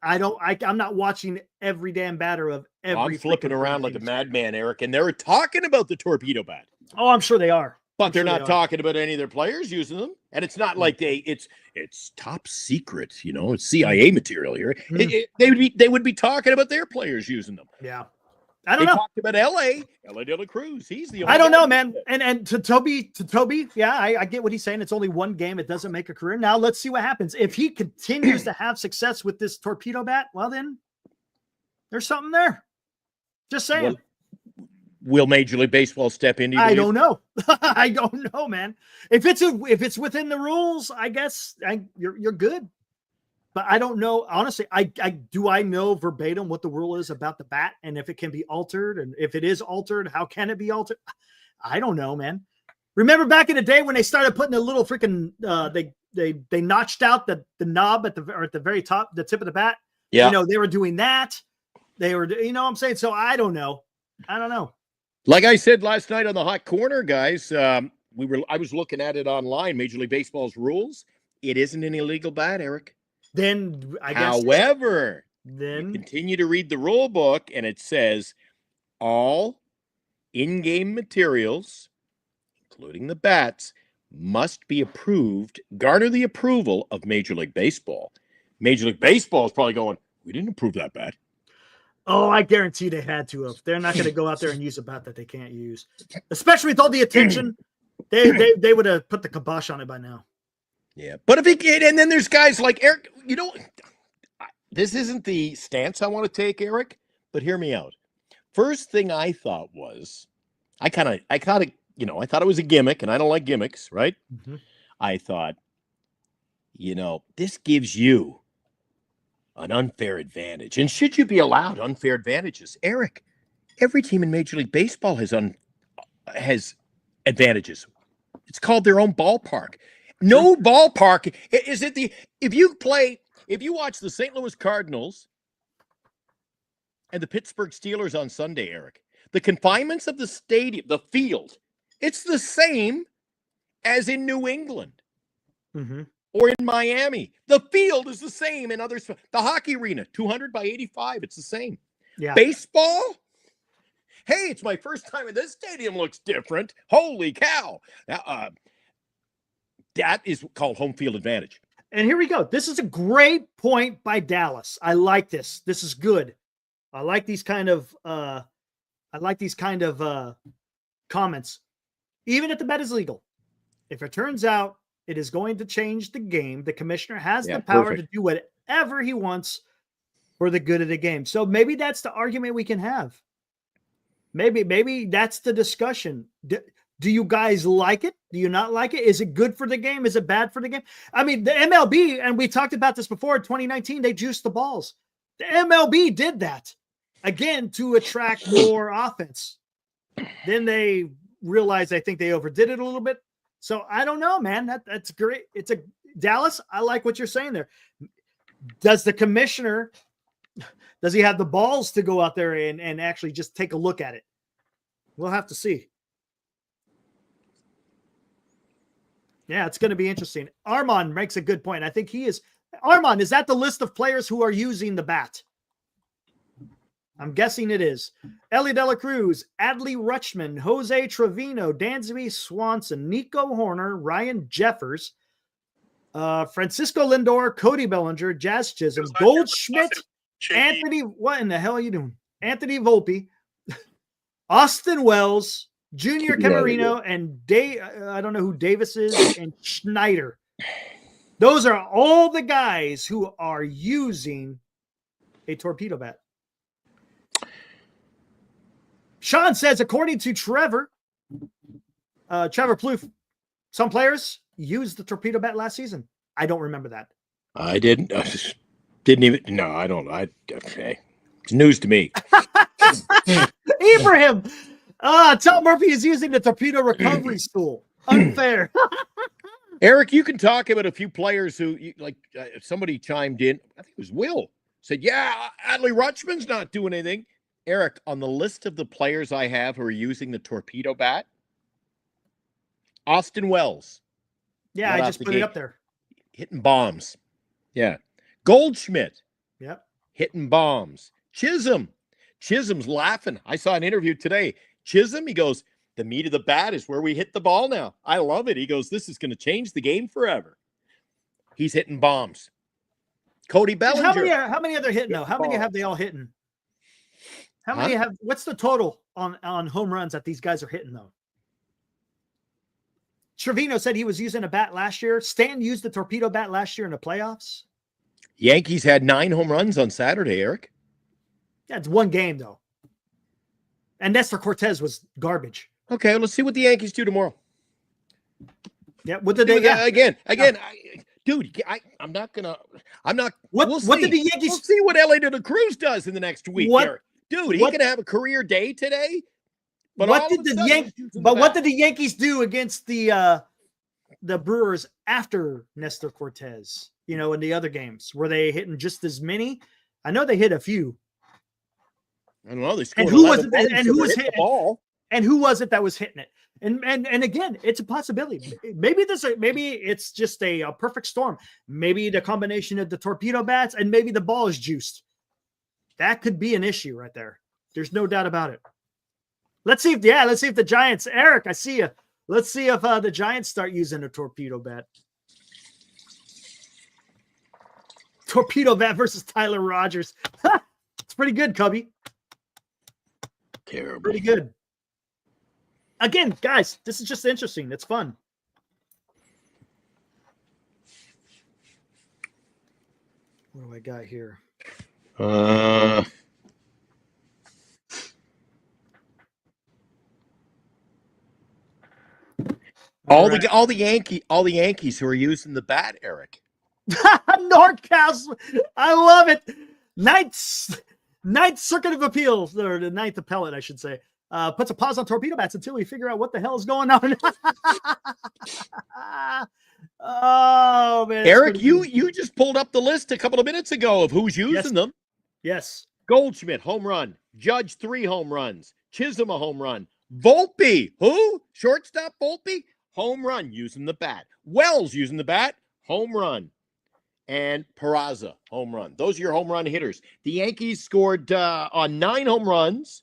I'm not watching every damn batter of every. I'm flipping around like a madman, Eric, and they're talking about the torpedo bat. Oh, I'm sure they are. But they're not talking about any of their players using them. And it's not like it's top secret, it's CIA material here. They would be talking about their players using them. Yeah. I don't know. Talked about L.A. De La Cruz. He's the only I don't know, man. And to Toby, yeah, I get what he's saying. It's only one game. It doesn't make a career. Now let's see what happens. If he continues to have success with this torpedo bat, well then there's something there. Just saying. Will Major League Baseball step in? I don't know. I don't know, man. If it's within the rules, I guess you're good. But I don't know. Honestly, I know verbatim what the rule is about the bat and if it can be altered, and if it is altered, how can it be altered? I don't know, man. Remember back in the day when they started putting a little freaking they notched out the knob at the very top, the tip of the bat. Yeah. You know, they were doing that. They were, you know what I'm saying? So I don't know. Like I said last night on the Hot Corner, guys, I was looking at it online, Major League Baseball's rules. It isn't an illegal bat, Eric. Then I guess. However, then you continue to read the rule book, and it says all in-game materials, including the bats, must be approved, garner the approval of Major League Baseball. Major League Baseball is probably going, we didn't approve that bat. Oh, I guarantee they had to have. They're not going to go out there and use a bat that they can't use, especially with all the attention. They would have put the kibosh on it by now. Yeah, but and then there's guys like Eric. You know, this isn't the stance I want to take, Eric. But hear me out. First thing I thought was, I thought it was a gimmick, and I don't like gimmicks, right? Mm-hmm. I thought, this gives you an unfair advantage. And should you be allowed unfair advantages? Eric, every team in Major League Baseball has advantages. It's called their own ballpark. No ballpark. If you watch the St. Louis Cardinals and the Pittsburgh Steelers on Sunday, Eric, the confinements of the stadium, the field, it's the same as in New England. Mm-hmm. Or in Miami. The field is the same in others. The hockey arena, 200 by 85. It's the same. Yeah. Baseball? Hey, it's my first time in this stadium. Looks different. Holy cow. That is called home field advantage. And here we go. This is a great point by Dallas. I like this. This is good. I like these kind of comments. Even if the bet is legal, if it turns out it is going to change the game, the commissioner has the power to do whatever he wants for the good of the game. So maybe that's the argument we can have. Maybe that's the discussion. Do you guys like it? Do you not like it? Is it good for the game? Is it bad for the game? I mean, the MLB, and we talked about this before, in 2019, they juiced the balls. The MLB did that, again, to attract more offense. Then they realized, I think they overdid it a little bit. So I don't know, man. That's great. Dallas, I like what you're saying there. Does the commissioner, does he have the balls to go out there and actually just take a look at it? We'll have to see. Yeah, it's going to be interesting. Armand makes a good point. I think he is. Armand, is that the list of players who are using the bat? I'm guessing it is. Ellie De La Cruz, Adley Rutschman, Jose Trevino, Dansby Swanson, Nico Horner, Ryan Jeffers, Francisco Lindor, Cody Bellinger, Jazz Chisholm, Goldschmidt, Anthony, what in the hell are you doing? Anthony Volpe, Austin Wells, Junior Camarino, and I don't know who Davis is, and Schneider. Those are all the guys who are using a torpedo bat. Sean says, according to Trevor Plouffe, some players used the torpedo bat last season. I don't remember that. I didn't. I just didn't even. No, I don't. Okay. It's news to me. Ibrahim. Tom Murphy is using the torpedo recovery stool. Unfair. Eric, you can talk about a few players who, somebody chimed in. I think it was Will. Said, yeah, Adley Rutschman's not doing anything. Eric, on the list of the players I have who are using the torpedo bat, Austin Wells. Yeah, I just put it up there. Hitting bombs. Yeah. Goldschmidt. Yep. Hitting bombs. Chisholm's laughing. I saw an interview today. Chisholm, he goes, the meat of the bat is where we hit the ball now. I love it. He goes, this is going to change the game forever. He's hitting bombs. Cody Bellinger. How many other hitting though? How many have they all hitting? How many have? What's the total on home runs that these guys are hitting though? Trevino said he was using a bat last year. Stan used the torpedo bat last year in the playoffs. Yankees had 9 home runs on Saturday, Eric. Yeah, it's one game though. And Nestor Cortez was garbage. Okay, let's see what the Yankees do tomorrow. Yeah, what did they? Again, dude. I'm not. What We'll did see. the Yankees? We'll see what LA de la Cruz does in the next week. What- Dude, he can have a career day today. But what did the Yankees do against the Brewers after Nestor Cortez? You know, in the other games, were they hitting just as many? I know they hit a few. I don't know. They scored. And who was 11 it? runs, And so who they was hit the hitting? ball? And who was it that was hitting it? And again, it's a possibility. Maybe it's just a perfect storm. Maybe the combination of the torpedo bats and maybe the ball is juiced. That could be an issue right there. There's no doubt about it. Let's see if the Giants, Eric, I see you. Let's see if the Giants start using a torpedo bat. Torpedo bat versus Tyler Rogers. It's pretty good, Cubby. Terrible. Pretty good. Again, guys, this is just interesting. It's fun. What do I got here? All the Yankees who are using the bat, Eric. Norcas, I love it. Ninth Circuit of Appeals, or the Ninth Appellate, I should say, puts a pause on torpedo bats until we figure out what the hell is going on. Oh man, Eric, you just pulled up the list a couple of minutes ago of who's using them. Yes. Goldschmidt, home run. Judge, 3 home runs. Chisholm, a home run. Volpe, who? Shortstop Volpe, home run, using the bat. Wells using the bat, home run. And Peraza, home run. Those are your home run hitters. The Yankees scored on 9 home runs.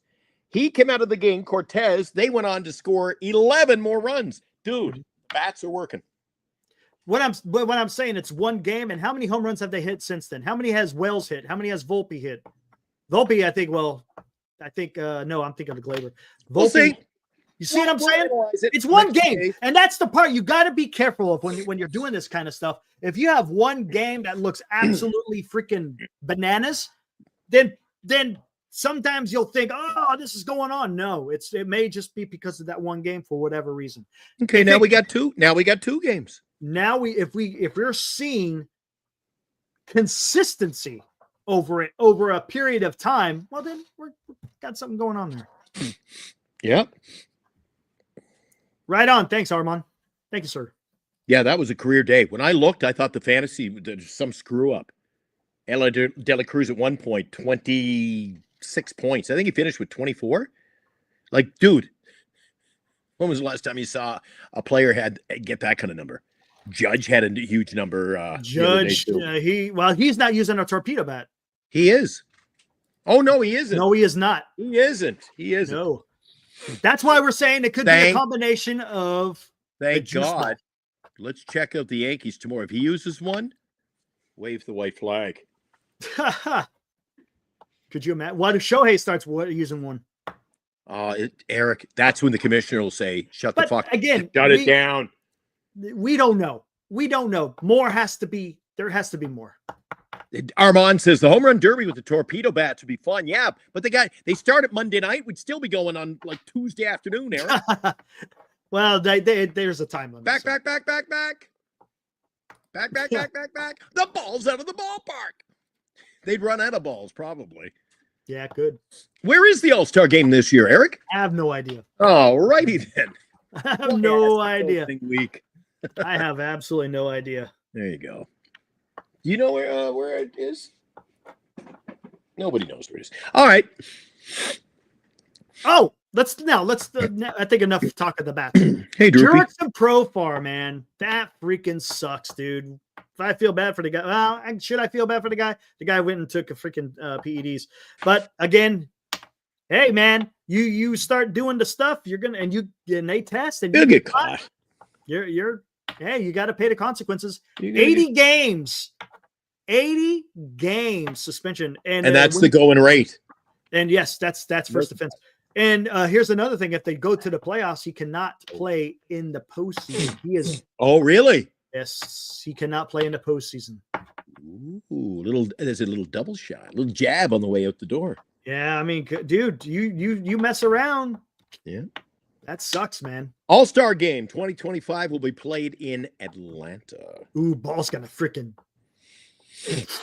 He came out of the game, Cortez. They went on to score 11 more runs. Dude, bats are working. What I'm saying, it's one game, and how many home runs have they hit since then? How many has Wells hit? How many has Volpe hit? Volpe, I think no, I'm thinking of Glaber. Volpe, We'll see. You see what I'm saying? It's one game, and that's the part you got to be careful of when you're doing this kind of stuff. If you have one game that looks absolutely freaking bananas, then sometimes you'll think, "Oh, this is going on." No, it may just be because of that one game for whatever reason. Okay, now we got 2. Now we got 2 games. Now if we're seeing consistency over a period of time, well, then we're got something going on there. Yep. Right on. Thanks, Armand. Thank you, sir. Yeah, that was a career day. When I looked, I thought the fantasy, there's some screw up. LA de la Cruz at one point, 26 points. I think he finished with 24. Like, dude, when was the last time you saw a player get that kind of number? Judge had a huge number. Judge, he's not using a torpedo bat. He is. Oh, no, he isn't. No, he is not. He isn't. No. That's why we're saying it could be a combination of. Thank God. Let's check out the Yankees tomorrow. If he uses one, wave the white flag. Could you imagine? What if Shohei starts using one? Eric, that's when the commissioner will say, shut the fuck again. Shut it down. We don't know. More has to be. There has to be more. Armand says the home run derby with the torpedo bats would be fun. Yeah, but they start at Monday night. We'd still be going on like Tuesday afternoon, Eric. Well, there's a time limit. Back. The ball's out of the ballpark. They'd run out of balls, probably. Yeah, good. Where is the All-Star game this year, Eric? I have no idea. All righty then. I have no idea. Week. I have absolutely no idea. There you go. You know where it is? Nobody knows where it is. All right. Oh, let's I think enough talk of the bats. Hey, Droopy. Jurickson Profar, man. That freaking sucks, dude. If I feel bad for the guy, well, should I feel bad for the guy? The guy went and took a freaking PEDs. But again, hey man, you start doing the stuff, you're gonna and they test and you'll get caught. You got to pay the consequences. 80 games suspension, and that's the going rate. And yes, that's first offense. And here's another thing: if they go to the playoffs, he cannot play in the postseason. He is. Oh, really? Yes, he cannot play in the postseason. Ooh, there's a little double shot, a little jab on the way out the door. Yeah, I mean, dude, you mess around. Yeah. That sucks, man. All-Star Game 2025 will be played in Atlanta. Ooh, ball's gonna freaking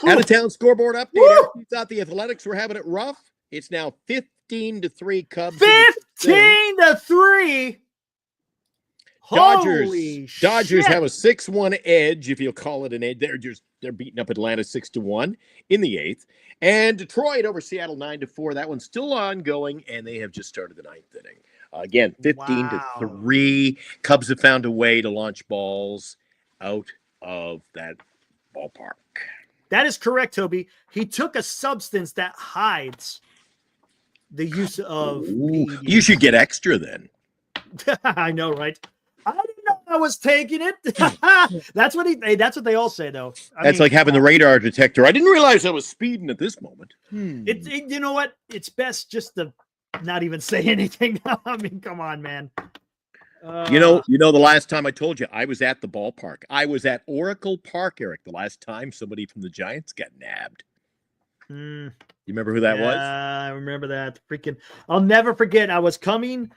Out-of-town scoreboard update. Woo! Eric, you thought the Athletics were having it rough. It's now 15-3 Cubs. 15-3. Holy Dodgers shit. have a 6-1 edge, if you'll call it an edge. They're beating up Atlanta 6-1 in the 8th. And Detroit over Seattle 9-4. That one's still ongoing, and they have just started the 9th inning. Again, 15-3. Cubs have found a way to launch balls out of that ballpark. That is correct, Toby. He took a substance that hides the use of PEDs. You should get extra then. I know, right? I didn't know I was taking it. That's what they all say, though. That's like having the radar detector. I didn't realize I was speeding at this moment. You know what? It's best just to not even say anything. I mean, come on, man. You know, the last time I told you I was at the ballpark. I was at Oracle Park, Eric, the last time somebody from the Giants got nabbed. You remember who that was? I remember that. I'll never forget. I was coming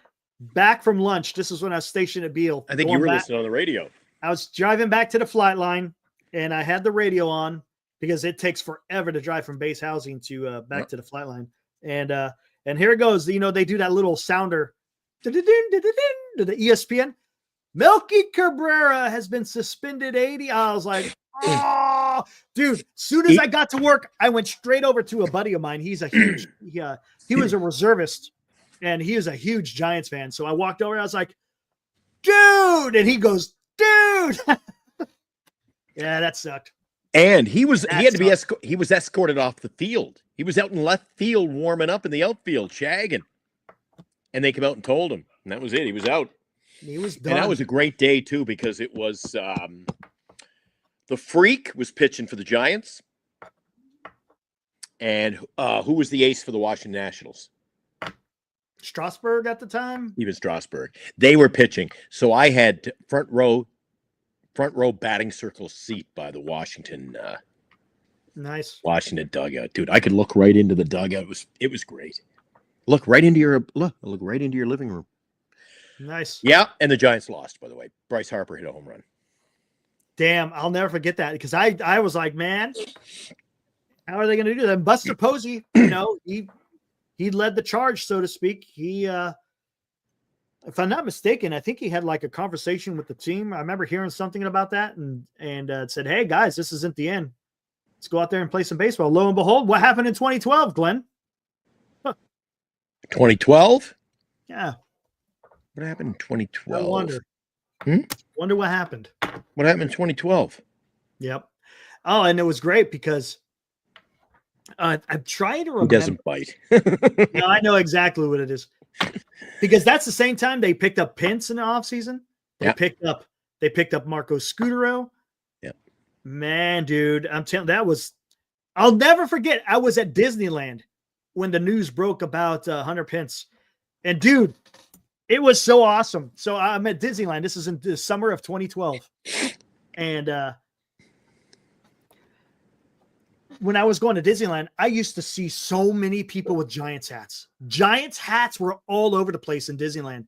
back from lunch. This is when I was stationed at Beale. I think you were listening on the radio. I was driving back to the flight line, and I had the radio on because it takes forever to drive from base housing to back to the flight line. And here it goes. You know, they do that little sounder to the ESPN. Melky Cabrera has been suspended 80. I was like, oh, dude. Soon as I got to work, I went straight over to a buddy of mine. He's a huge, he was a reservist, and he is a huge Giants fan. So I walked over, I was like, dude, and he goes, dude. Yeah, that sucked. And he was escorted off the field. He was out in left field warming up in the outfield, shagging. And they came out and told him. And that was it. He was out. He was done. And that was a great day, too, because it was the Freak was pitching for the Giants. And who was the ace for the Washington Nationals? Strasburg at the time? Even Strasburg. They were pitching. So I had front row batting circle seat by the Washington Washington dugout. Dude, I could look right into the dugout. It was great. Look right into your living room. Nice. Yeah, and the Giants lost, by the way. Bryce Harper hit a home run. Damn, I'll never forget that because I was like, man, how are they going to do that? And Buster Posey, he led the charge, so to speak. He, if I'm not mistaken, I think he had like a conversation with the team. I remember hearing something about that and said, hey, guys, this isn't the end. Let's go out there and play some baseball. Lo and behold, what happened in 2012, Glenn? 2012? Yeah. What happened in 2012? I wonder. Wonder what happened. What happened in 2012? Yep. Oh, and it was great because I'm trying to remember. Who doesn't bite? No, I know exactly what it is. Because that's the same time they picked up Pence in the offseason. They picked up Marco Scutero. Yep. Man, dude, I'm telling I'll never forget. I was at Disneyland when the news broke about Hunter Pence. And dude, it was so awesome. So I'm at Disneyland. This is in the summer of 2012. And when I was going to Disneyland, I used to see so many people with Giants hats. Giants hats were all over the place in Disneyland.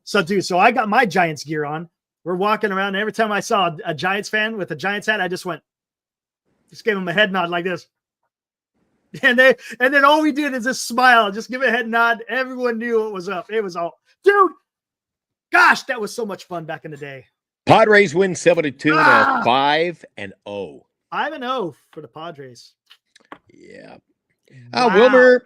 So I got my Giants gear on. We're walking around. And every time I saw a Giants fan with a Giants hat, I just gave him a head nod like this. And then all we did is just smile, just give a head nod. Everyone knew what was up. It was all, dude. Gosh, that was so much fun back in the day. Padres win 7-2 and 5-0. 5-0 for the Padres. Yeah. Wow.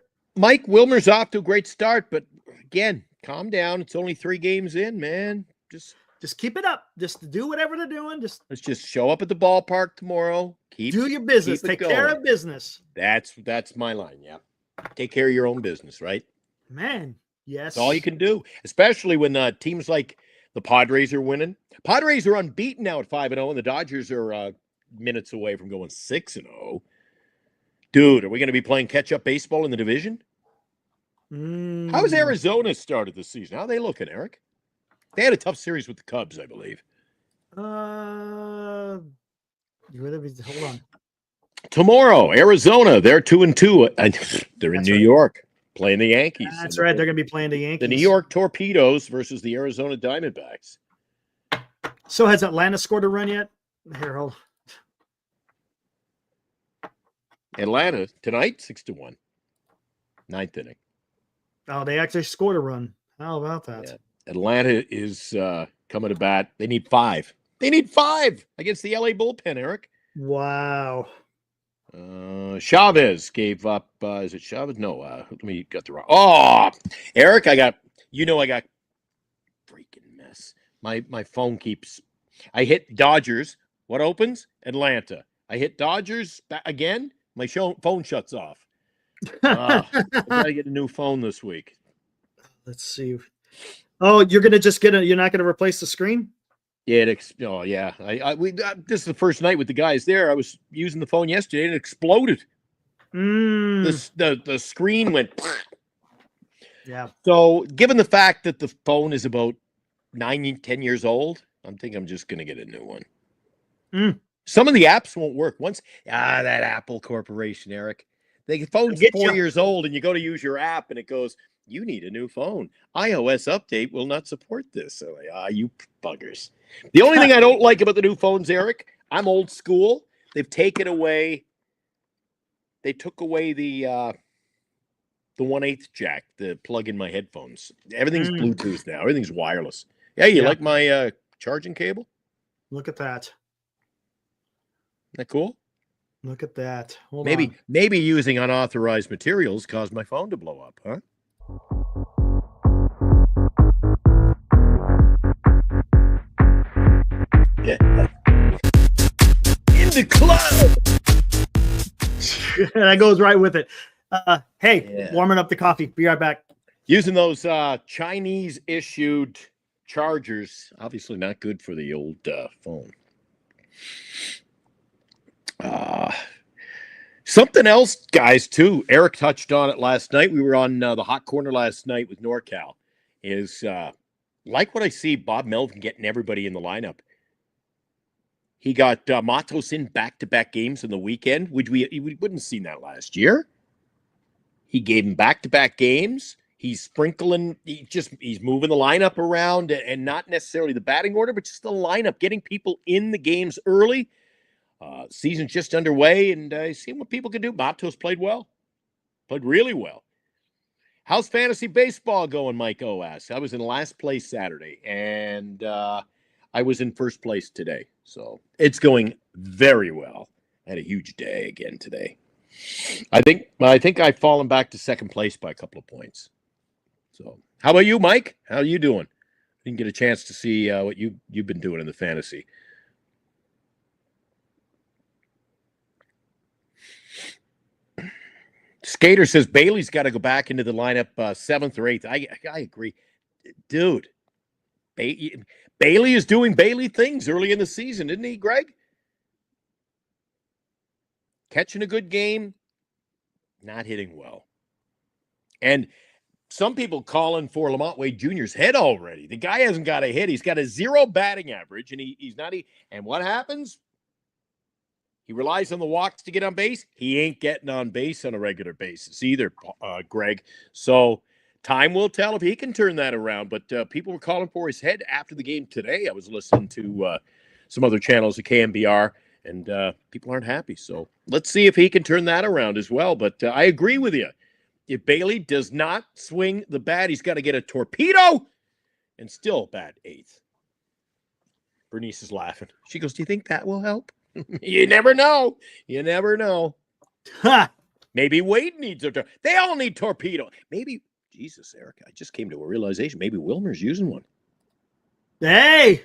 Wilmer's off to a great start, but again, calm down. It's only 3 games in, man. Just keep it up. Just do whatever they're doing. Let's just show up at the ballpark tomorrow. Do your business. Take care of business. That's my line. Yeah. Take care of your own business, right? Man, yes. That's all you can do, especially when teams like the Padres are winning. Padres are unbeaten now at 5-0, and the Dodgers are minutes away from going 6-0. Dude, are we going to be playing catch-up baseball in the division? How has Arizona started this season? How are they looking, Eric? They had a tough series with the Cubs, I believe. Hold on. Tomorrow, Arizona, they're 2-2. They're in New York. playing the Yankees. That's right. They're going to be playing the Yankees. The New York Torpedoes versus the Arizona Diamondbacks. So has Atlanta scored a run yet? Here, hold. Atlanta tonight, 6-1. Ninth inning. Oh, they actually scored a run. How about that? Yeah. Atlanta is coming to bat. They need 5. They need 5 against the LA bullpen, Eric. Wow. Chavez gave up. Is it Chavez? No. Let me get the wrong. Oh, Eric, I got freaking mess. My phone keeps. I hit Dodgers. What opens? Atlanta. I hit Dodgers again. My phone shuts off. I gotta get a new phone this week. Let's see. Oh, you're gonna just you're not gonna replace the screen? Yeah. Yeah. This is the first night with the guys there. I was using the phone yesterday and it exploded. The screen went. Yeah. So, given the fact that the phone is about 10 years old, I'm just gonna get a new one. Some of the apps won't work. That Apple Corporation, Eric. The phone's 4 years old, and you go to use your app, and it goes, "You need a new phone. iOS update will not support this." So, you buggers. The only thing I don't like about the new phones, Eric, I'm old school. They took away the 1/8 jack, the plug in my headphones. Everything's Bluetooth now. Everything's wireless. Yeah, you like my charging cable? Look at that. Isn't that cool? Look at that. Maybe using unauthorized materials caused my phone to blow up, huh? Yeah. In the club. That goes right with it. Warming up the coffee. Be right back. Using those Chinese issued chargers, obviously not good for the old phone. Something else, guys, too. Eric touched on it last night. We were on the hot corner last night with NorCal. Is like what I see Bob Melvin getting everybody in the lineup. He got Matos in back-to-back games on the weekend, which we wouldn't have seen that last year. He gave him back-to-back games. He's sprinkling. He's moving the lineup around, and not necessarily the batting order, but just the lineup, getting people in the games early. Season's just underway, and seeing what people can do. Matos played well. Played really well. How's fantasy baseball going, Mike O asks. I was in last place Saturday, and I was in first place today. So it's going very well. I had a huge day again today. I think I've fallen back to second place by a couple of points. So how about you, Mike? How are you doing? Didn't get a chance to see what you've been doing in the fantasy. Skater says Bailey's got to go back into the lineup 7th or 8th. I agree. Dude, Bailey is doing Bailey things early in the season, isn't he, Greg? Catching a good game, not hitting well. And some people calling for Lamont Wade Jr.'s head already. The guy hasn't got a hit. He's got a 0 batting average, and he's not. And what happens? He relies on the walks to get on base. He ain't getting on base on a regular basis either, Greg. So time will tell if he can turn that around. But people were calling for his head after the game today. I was listening to some other channels at KMBR, and people aren't happy. So let's see if he can turn that around as well. But I agree with you. If Bailey does not swing the bat, he's got to get a torpedo and still bat 8th. Bernice is laughing. She goes, "Do you think that will help?" You never know. You never know. Maybe Wade needs a torpedo. They all need torpedo. Maybe, Jesus, Eric, I just came to a realization. Maybe Wilmer's using one. Hey,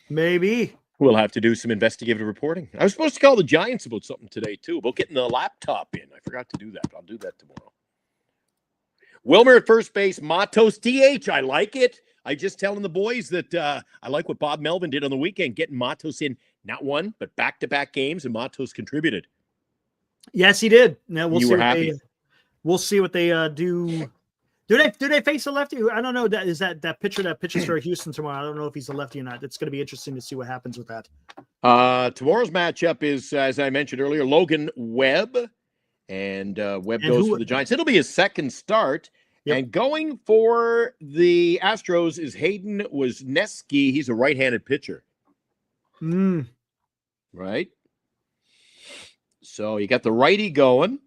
maybe. We'll have to do some investigative reporting. I was supposed to call the Giants about something today, too, about getting the laptop in. I forgot to do that. I'll do that tomorrow. Wilmer at first base, Matos DH. I like it. I just telling the boys that I like what Bob Melvin did on the weekend, getting Matos in not one, but back-to-back games, and Matos contributed. Yes, he did. Now we'll see what they do. Do they face a lefty? I don't know. Is that pitcher that pitches for Houston tomorrow? I don't know if he's a lefty or not. It's going to be interesting to see what happens with that. Tomorrow's matchup is, as I mentioned earlier, Logan Webb And Webb And goes who- for the Giants. It'll be his second start. Yep. And going for the Astros is Hayden Wesneski. He's a right-handed pitcher, right? So you got the righty going.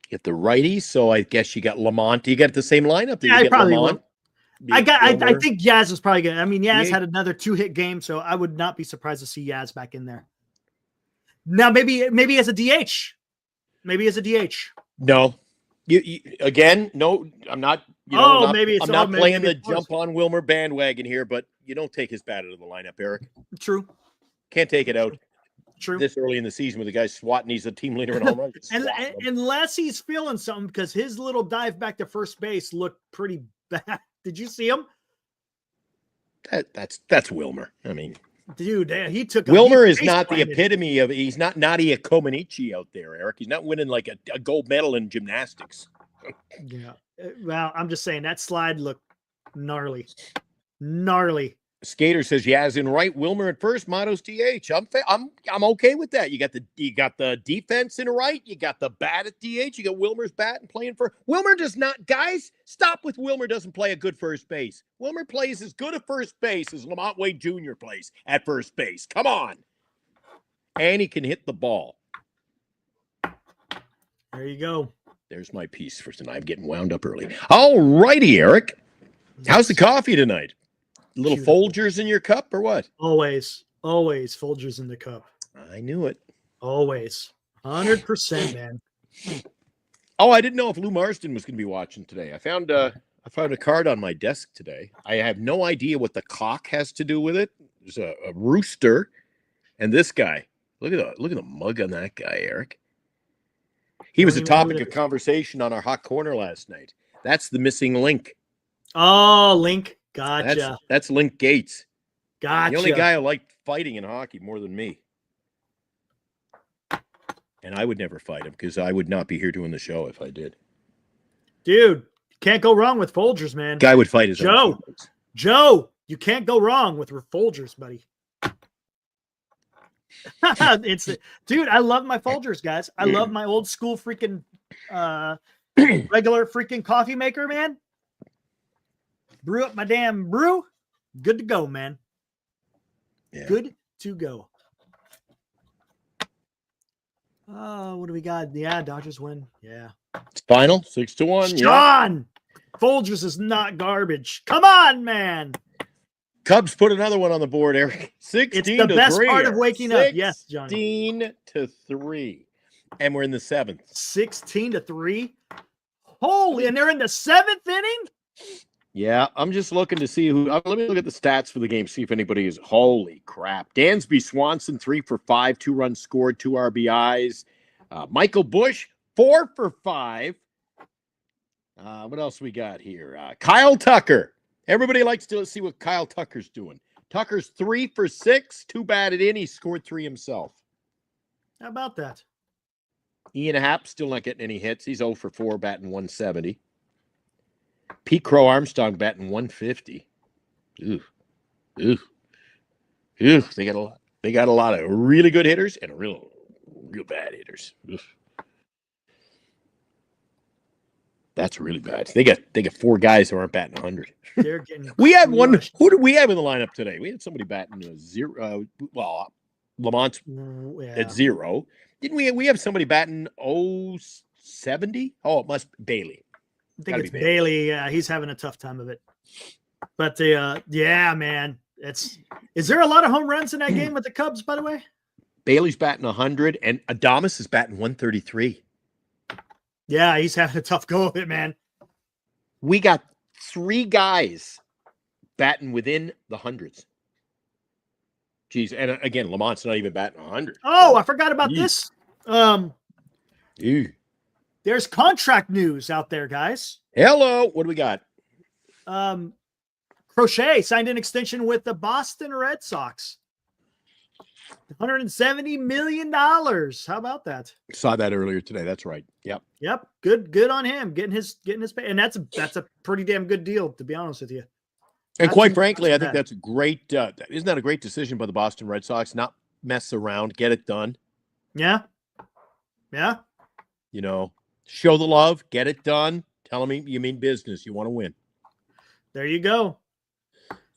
Get the righty, so I guess you got Lamont. You got the same lineup. Yeah, I probably would. I Wilmer. think Yaz is probably good. I mean, Yaz Yeah. had another 2-hit game, so I would not be surprised to see Yaz back in there. Now, maybe as a DH. Maybe as a DH. No, you again. No, I'm not. Maybe I'm so. not Maybe playing the it was. jump on Wilmer bandwagon here, but you don't take his bat out of the lineup, Eric. True. Can't take it out True. this early in the season with the guy swatting. He's a team leader in home runs. And, Swatting him. unless he's feeling something, because his little dive back to first base looked pretty bad. Did you see him? That's Wilmer. I mean, Dude, he took Wilmer he is not the face-planted. epitome of. He's not Nadia Comaneci out there, Eric. He's not winning like a gold medal in gymnastics. Yeah. Well, I'm just saying that slide looked gnarly. Gnarly. Skater says Yaz in right, Wilmer at first, Matos DH. I'm okay with that. You got the defense in right, you got the bat at DH, you got Wilmer's bat and playing for Wilmer does not, guys, stop with Wilmer doesn't play a good first base. Wilmer plays as good a first base as Lamont Wade Jr. plays at first base. Come on. And he can hit the ball. There you go. There's my piece for tonight. I'm getting wound up early. All righty, Eric. How's the coffee tonight? Little Beautiful. Folgers in your cup or what? Always Folgers in the cup. I knew it. Always. 100%, man. Oh, I didn't know if Lou Marsden was going to be watching today. I found a card on my desk today. I have no idea what the cock has to do with it. There's a rooster, and this guy. Look at the mug on that guy, Eric. He was a Don't even know who topic it of is. conversation on our hot corner last night. That's the missing link. Oh, Link. Gotcha. That's Link Gates. Gotcha. The only guy who liked fighting in hockey more than me. And I would never fight him because I would not be here doing the show if I did. Dude, can't go wrong with Folgers, man. Guy would fight his Joe. own teammates. Joe, you can't go wrong with Folgers, buddy. Dude, I love my Folgers, guys. I love my old school freaking regular freaking coffee maker, man. Brew up my damn brew. Good to go, man. Yeah. Good to go. What do we got? Yeah, Dodgers win. Yeah. It's final 6-1. Yeah. John, Folgers is not garbage. Come on, man. Cubs put another one on the board, Eric. 16 It's the to best 3. part of waking up. Yes, Johnny. 16-3. And we're in the 7th. 16-3. Holy, and they're in the 7th inning? Yeah, I'm just looking to see who. Let me look at the stats for the game, see if anybody is. Holy crap. Dansby Swanson, 3 for 5, 2 runs scored, 2 RBIs. Michael Bush, 4 for 5. What else we got here? Kyle Tucker. Everybody likes to see what Kyle Tucker's doing. Tucker's 3 for 6, 2 batted in. He scored 3 himself. How about that? Ian Happ still not getting any hits. He's 0 for 4, batting 170. Pete Crow Armstrong batting 150. Ooh. They got a lot of really good hitters and real bad hitters. Oof. That's really bad. They got 4 guys who aren't batting 100. They're getting We had one. crushed. Who did we have in the lineup today? We had somebody batting 0. Lamont's Yeah. at 0. Didn't we? We have somebody batting 070. Oh, it must be Bailey. I think Gotta it's be Bailey. Yeah, he's having a tough time of it. But yeah, man. Is there a lot of home runs in that game with the Cubs, by the way? Bailey's batting 100, and Adames is batting 133. Yeah, he's having a tough go of it, man. We got 3 guys batting within the hundreds. Jeez, and again, Lamont's not even batting 100. Oh, I forgot about Yeesh. this. Ew. There's contract news out there, guys. Hello, what do we got? Crochet signed an extension with the Boston Red Sox. $170 million. How about that? Saw that earlier today. That's right. Yep. Yep. Good on him. Getting his pay. And that's a pretty damn good deal, to be honest with you. And quite frankly, I think that's a great. Isn't that a great decision by the Boston Red Sox? Not mess around, get it done. Yeah. Yeah. You know, show the love, get it done. Tell them you mean business. You want to win. There you go.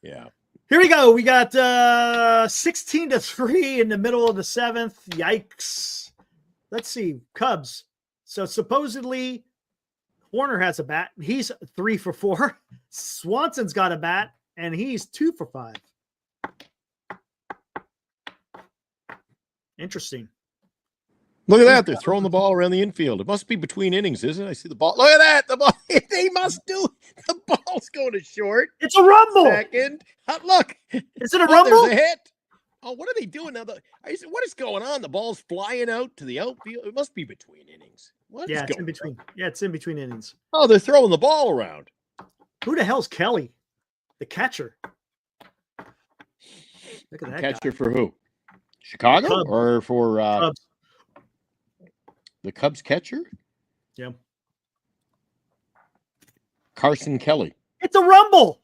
Yeah. Here we go. We got 16-3 in the middle of the 7th. Yikes. Let's see. Cubs. So supposedly Warner has a bat. He's 3 for 4. Swanson's got a bat, and he's 2 for 5. Interesting. Look at that. They're throwing the ball around the infield. It must be between innings, isn't it? I see the ball. Look at that. The ball. They must do. The ball's going to short. It's a rumble. Second. Look. Is it a rumble? There's a hit. Oh, what are they doing now? What is going on? The ball's flying out to the outfield. It must be between innings. It's in between. On? Yeah, it's in between innings. Oh, they're throwing the ball around. Who the hell's Kelly? The catcher. Look at that catcher guy. For who? Chicago Cubs. Or for Cubs. The Cubs catcher? Yeah. Carson Kelly. It's a rumble.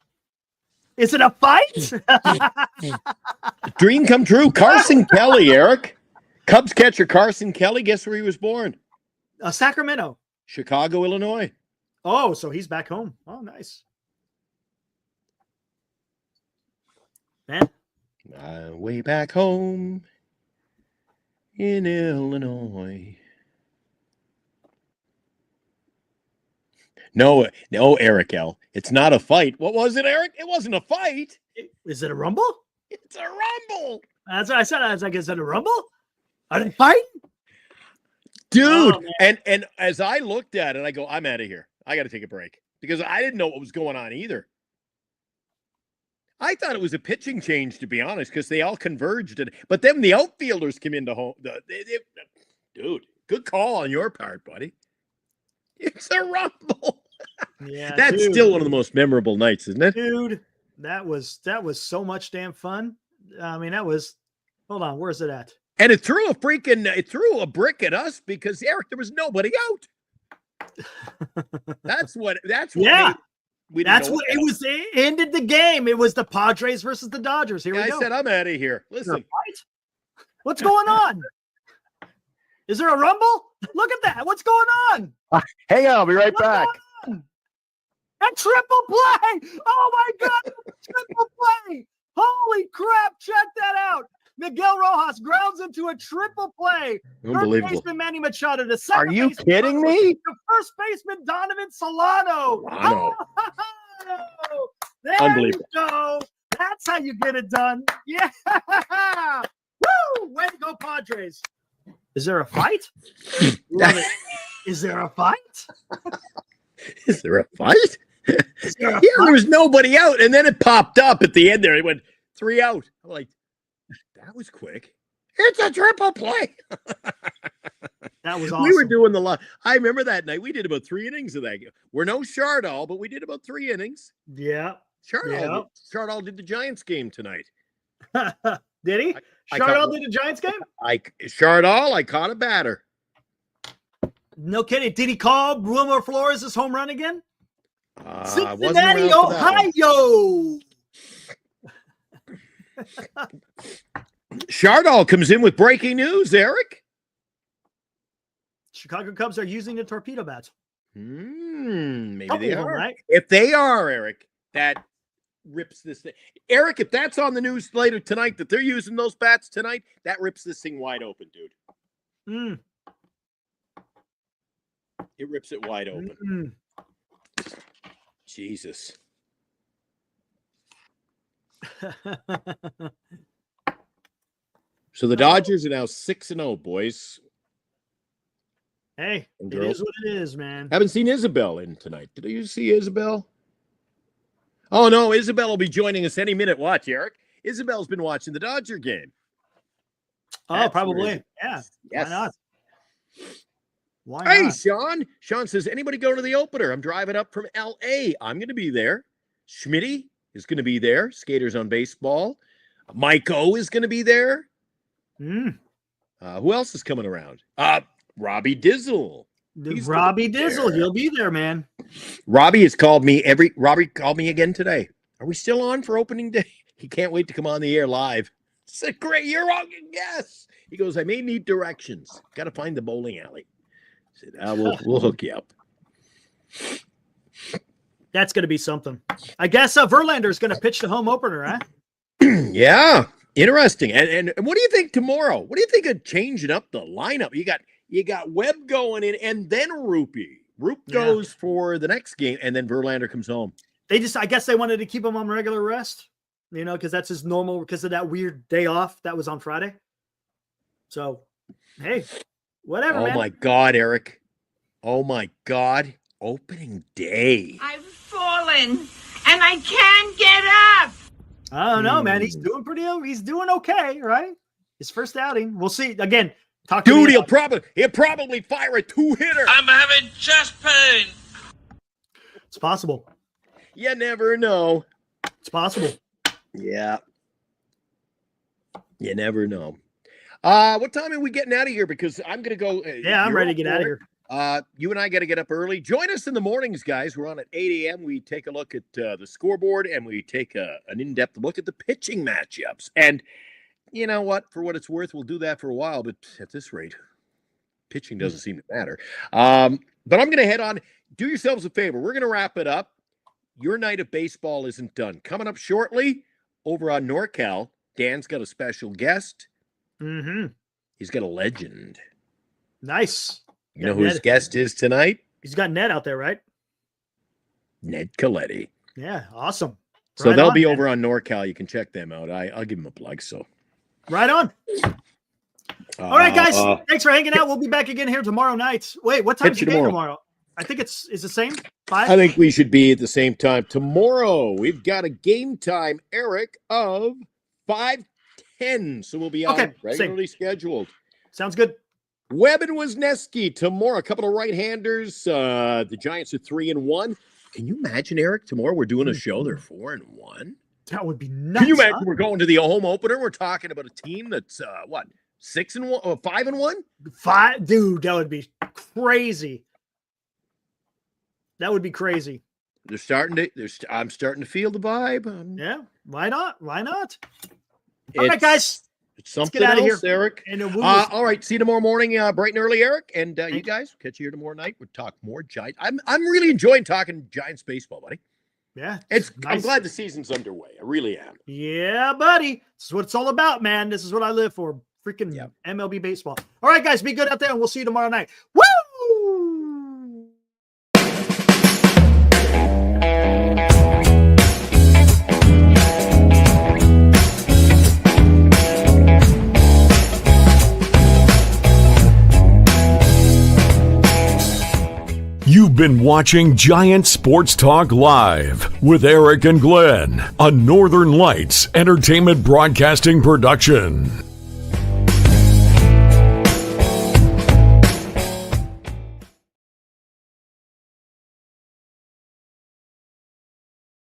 Is it a fight? Dream come true. Carson Kelly, Eric. Cubs catcher Carson Kelly. Guess where he was born? Sacramento. Chicago, Illinois. Oh, so he's back home. Oh, nice. Man. Way back home in Illinois. No, Eric L. It's not a fight. What was it, Eric? It wasn't a fight. Is it a rumble? It's a rumble. That's what I said. I was like, is it a rumble? Are they fighting? Dude, and as I looked at it, I go, I'm out of here. I got to take a break because I didn't know what was going on either. I thought it was a pitching change, to be honest, because they all converged. But then the outfielders came into home. Dude, good call on your part, buddy. It's a rumble. Yeah, that's still one of the most memorable nights, isn't it? Dude, that was so much damn fun. I mean, that was. Hold on, where's it at? And it threw a brick at us because Eric, there was nobody out. That's what. Yeah. That's what it was. It ended the game. It was the Padres versus the Dodgers. Here we go. I said, I'm out of here. Listen. What's going on? Is there a rumble? Look at that. What's going on? Hang on. I'll be right back. A triple play. Oh, my God. Triple play. Holy crap. Check that out. Miguel Rojas grounds into a triple play. Unbelievable. First baseman Manny Machado. The second Are you kidding me? The first baseman Donovan Solano. There Unbelievable. you go. That's how you get it done. Yeah. Woo! Way to go, Padres. Is there a fight? Is there a fight? Is there a fight? There was nobody out, and then it popped up at the end there. It went 3 out. I'm like, that was quick. It's a triple play. That was awesome. We were doing the lot. I remember that night. We did about 3 innings of that game. We're no Chardall, but we did about 3 innings. Yeah. Chardall did the Giants game tonight. Did he? Chardall did the Giants game? I caught a batter. No kidding. Did he call Wilmer Flores' home run again? Cincinnati, Ohio. Chardall comes in with breaking news, Eric. Chicago Cubs are using the torpedo bats. Maybe Couple they of them, are. right? If they are, Eric, that rips this thing. Eric, if that's on the news later tonight, that they're using those bats tonight, that rips this thing wide open, dude. It rips it wide open. Jesus. So the Dodgers are now 6-0, boys. Hey, it is what it is, man. Haven't seen Isabel in tonight. Did you see Isabel? Oh, no, Isabel will be joining us any minute. Watch, Eric. Isabel's been watching the Dodger game. Oh, probably. Yeah. Yes. Why not? Why Hey, not? Sean. Sean says, anybody go to the opener? I'm driving up from L.A. I'm going to be there. Schmitty is going to be there. Skaters on Baseball. Mike O is going to be there. Who else is coming around? Robbie Dizzle. Robbie Dizzle. He'll be there, man. Robbie called me again today. Are we still on for opening day? He can't wait to come on the air live. I said, great, you're on. Yes. He goes, I may need directions. Got to find the bowling alley. I said, we'll hook you up. That's going to be something. I guess Verlander is going to pitch the home opener, huh? Yeah. Interesting. And what do you think tomorrow? What do you think of changing up the lineup? You got Webb going in and then Rupee. Roop goes for the next game, and then Verlander comes home. I guess they wanted to keep him on regular rest, because that's his normal, because of that weird day off that was on Friday. So, hey, whatever, man. Oh, my God, Eric. Oh, my God. Opening day. I've fallen, and I can't get up. I don't know, man. He's doing okay, right? His first outing. We'll see. Again, dude, he'll probably fire a 2-hitter. I'm having chest pain. It's possible. You never know. It's possible. Yeah. You never know. What time are we getting out of here? Because I'm going to go. I'm ready to get out of here. You and I got to get up early. Join us in the mornings, guys. We're on at 8 a.m. We take a look at the scoreboard, and we take an in-depth look at the pitching matchups. And you know what? For what it's worth, we'll do that for a while. But at this rate, pitching doesn't seem to matter. But I'm going to head on. Do yourselves a favor. We're going to wrap it up. Your night of baseball isn't done. Coming up shortly over on NorCal, Dan's got a special guest. Mm-hmm. He's got a legend. Nice. You know who his guest is tonight? He's got Ned out there, right? Ned Coletti. Yeah, awesome. So they'll be over on NorCal. You can check them out. I'll give them a plug. So, right on. All right, guys. Thanks for hanging out. We'll be back again here tomorrow night. Wait, what time is the game tomorrow? I think is the same. 5? I think we should be at the same time tomorrow. We've got a game time, Eric, of 5:10. So we'll be on regularly scheduled. Sounds good. Webb and Wisniewski tomorrow. A couple of right-handers. The Giants are 3-1. Can you imagine, Eric? Tomorrow we're doing a show. They're 4-1. That would be nuts. Can you imagine? We're going to the home opener. We're talking about a team that's 6-1, 5-1. 5, dude. That would be crazy. That would be crazy. I'm starting to feel the vibe. Yeah. Why not? Why not? All right, guys. It's something get out else, of here. Eric. And all right. See you tomorrow morning, bright and early, Eric. And you guys, catch you here tomorrow night. We'll talk more Giants. I'm really enjoying talking Giants baseball, buddy. Yeah. Nice. I'm glad the season's underway. I really am. Yeah, buddy. This is what it's all about, man. This is what I live for. Freaking MLB baseball. All right, guys. Be good out there, and we'll see you tomorrow night. Woo! You've been watching Giant Sports Talk Live with Eric and Glenn, a Northern Lights Entertainment Broadcasting production.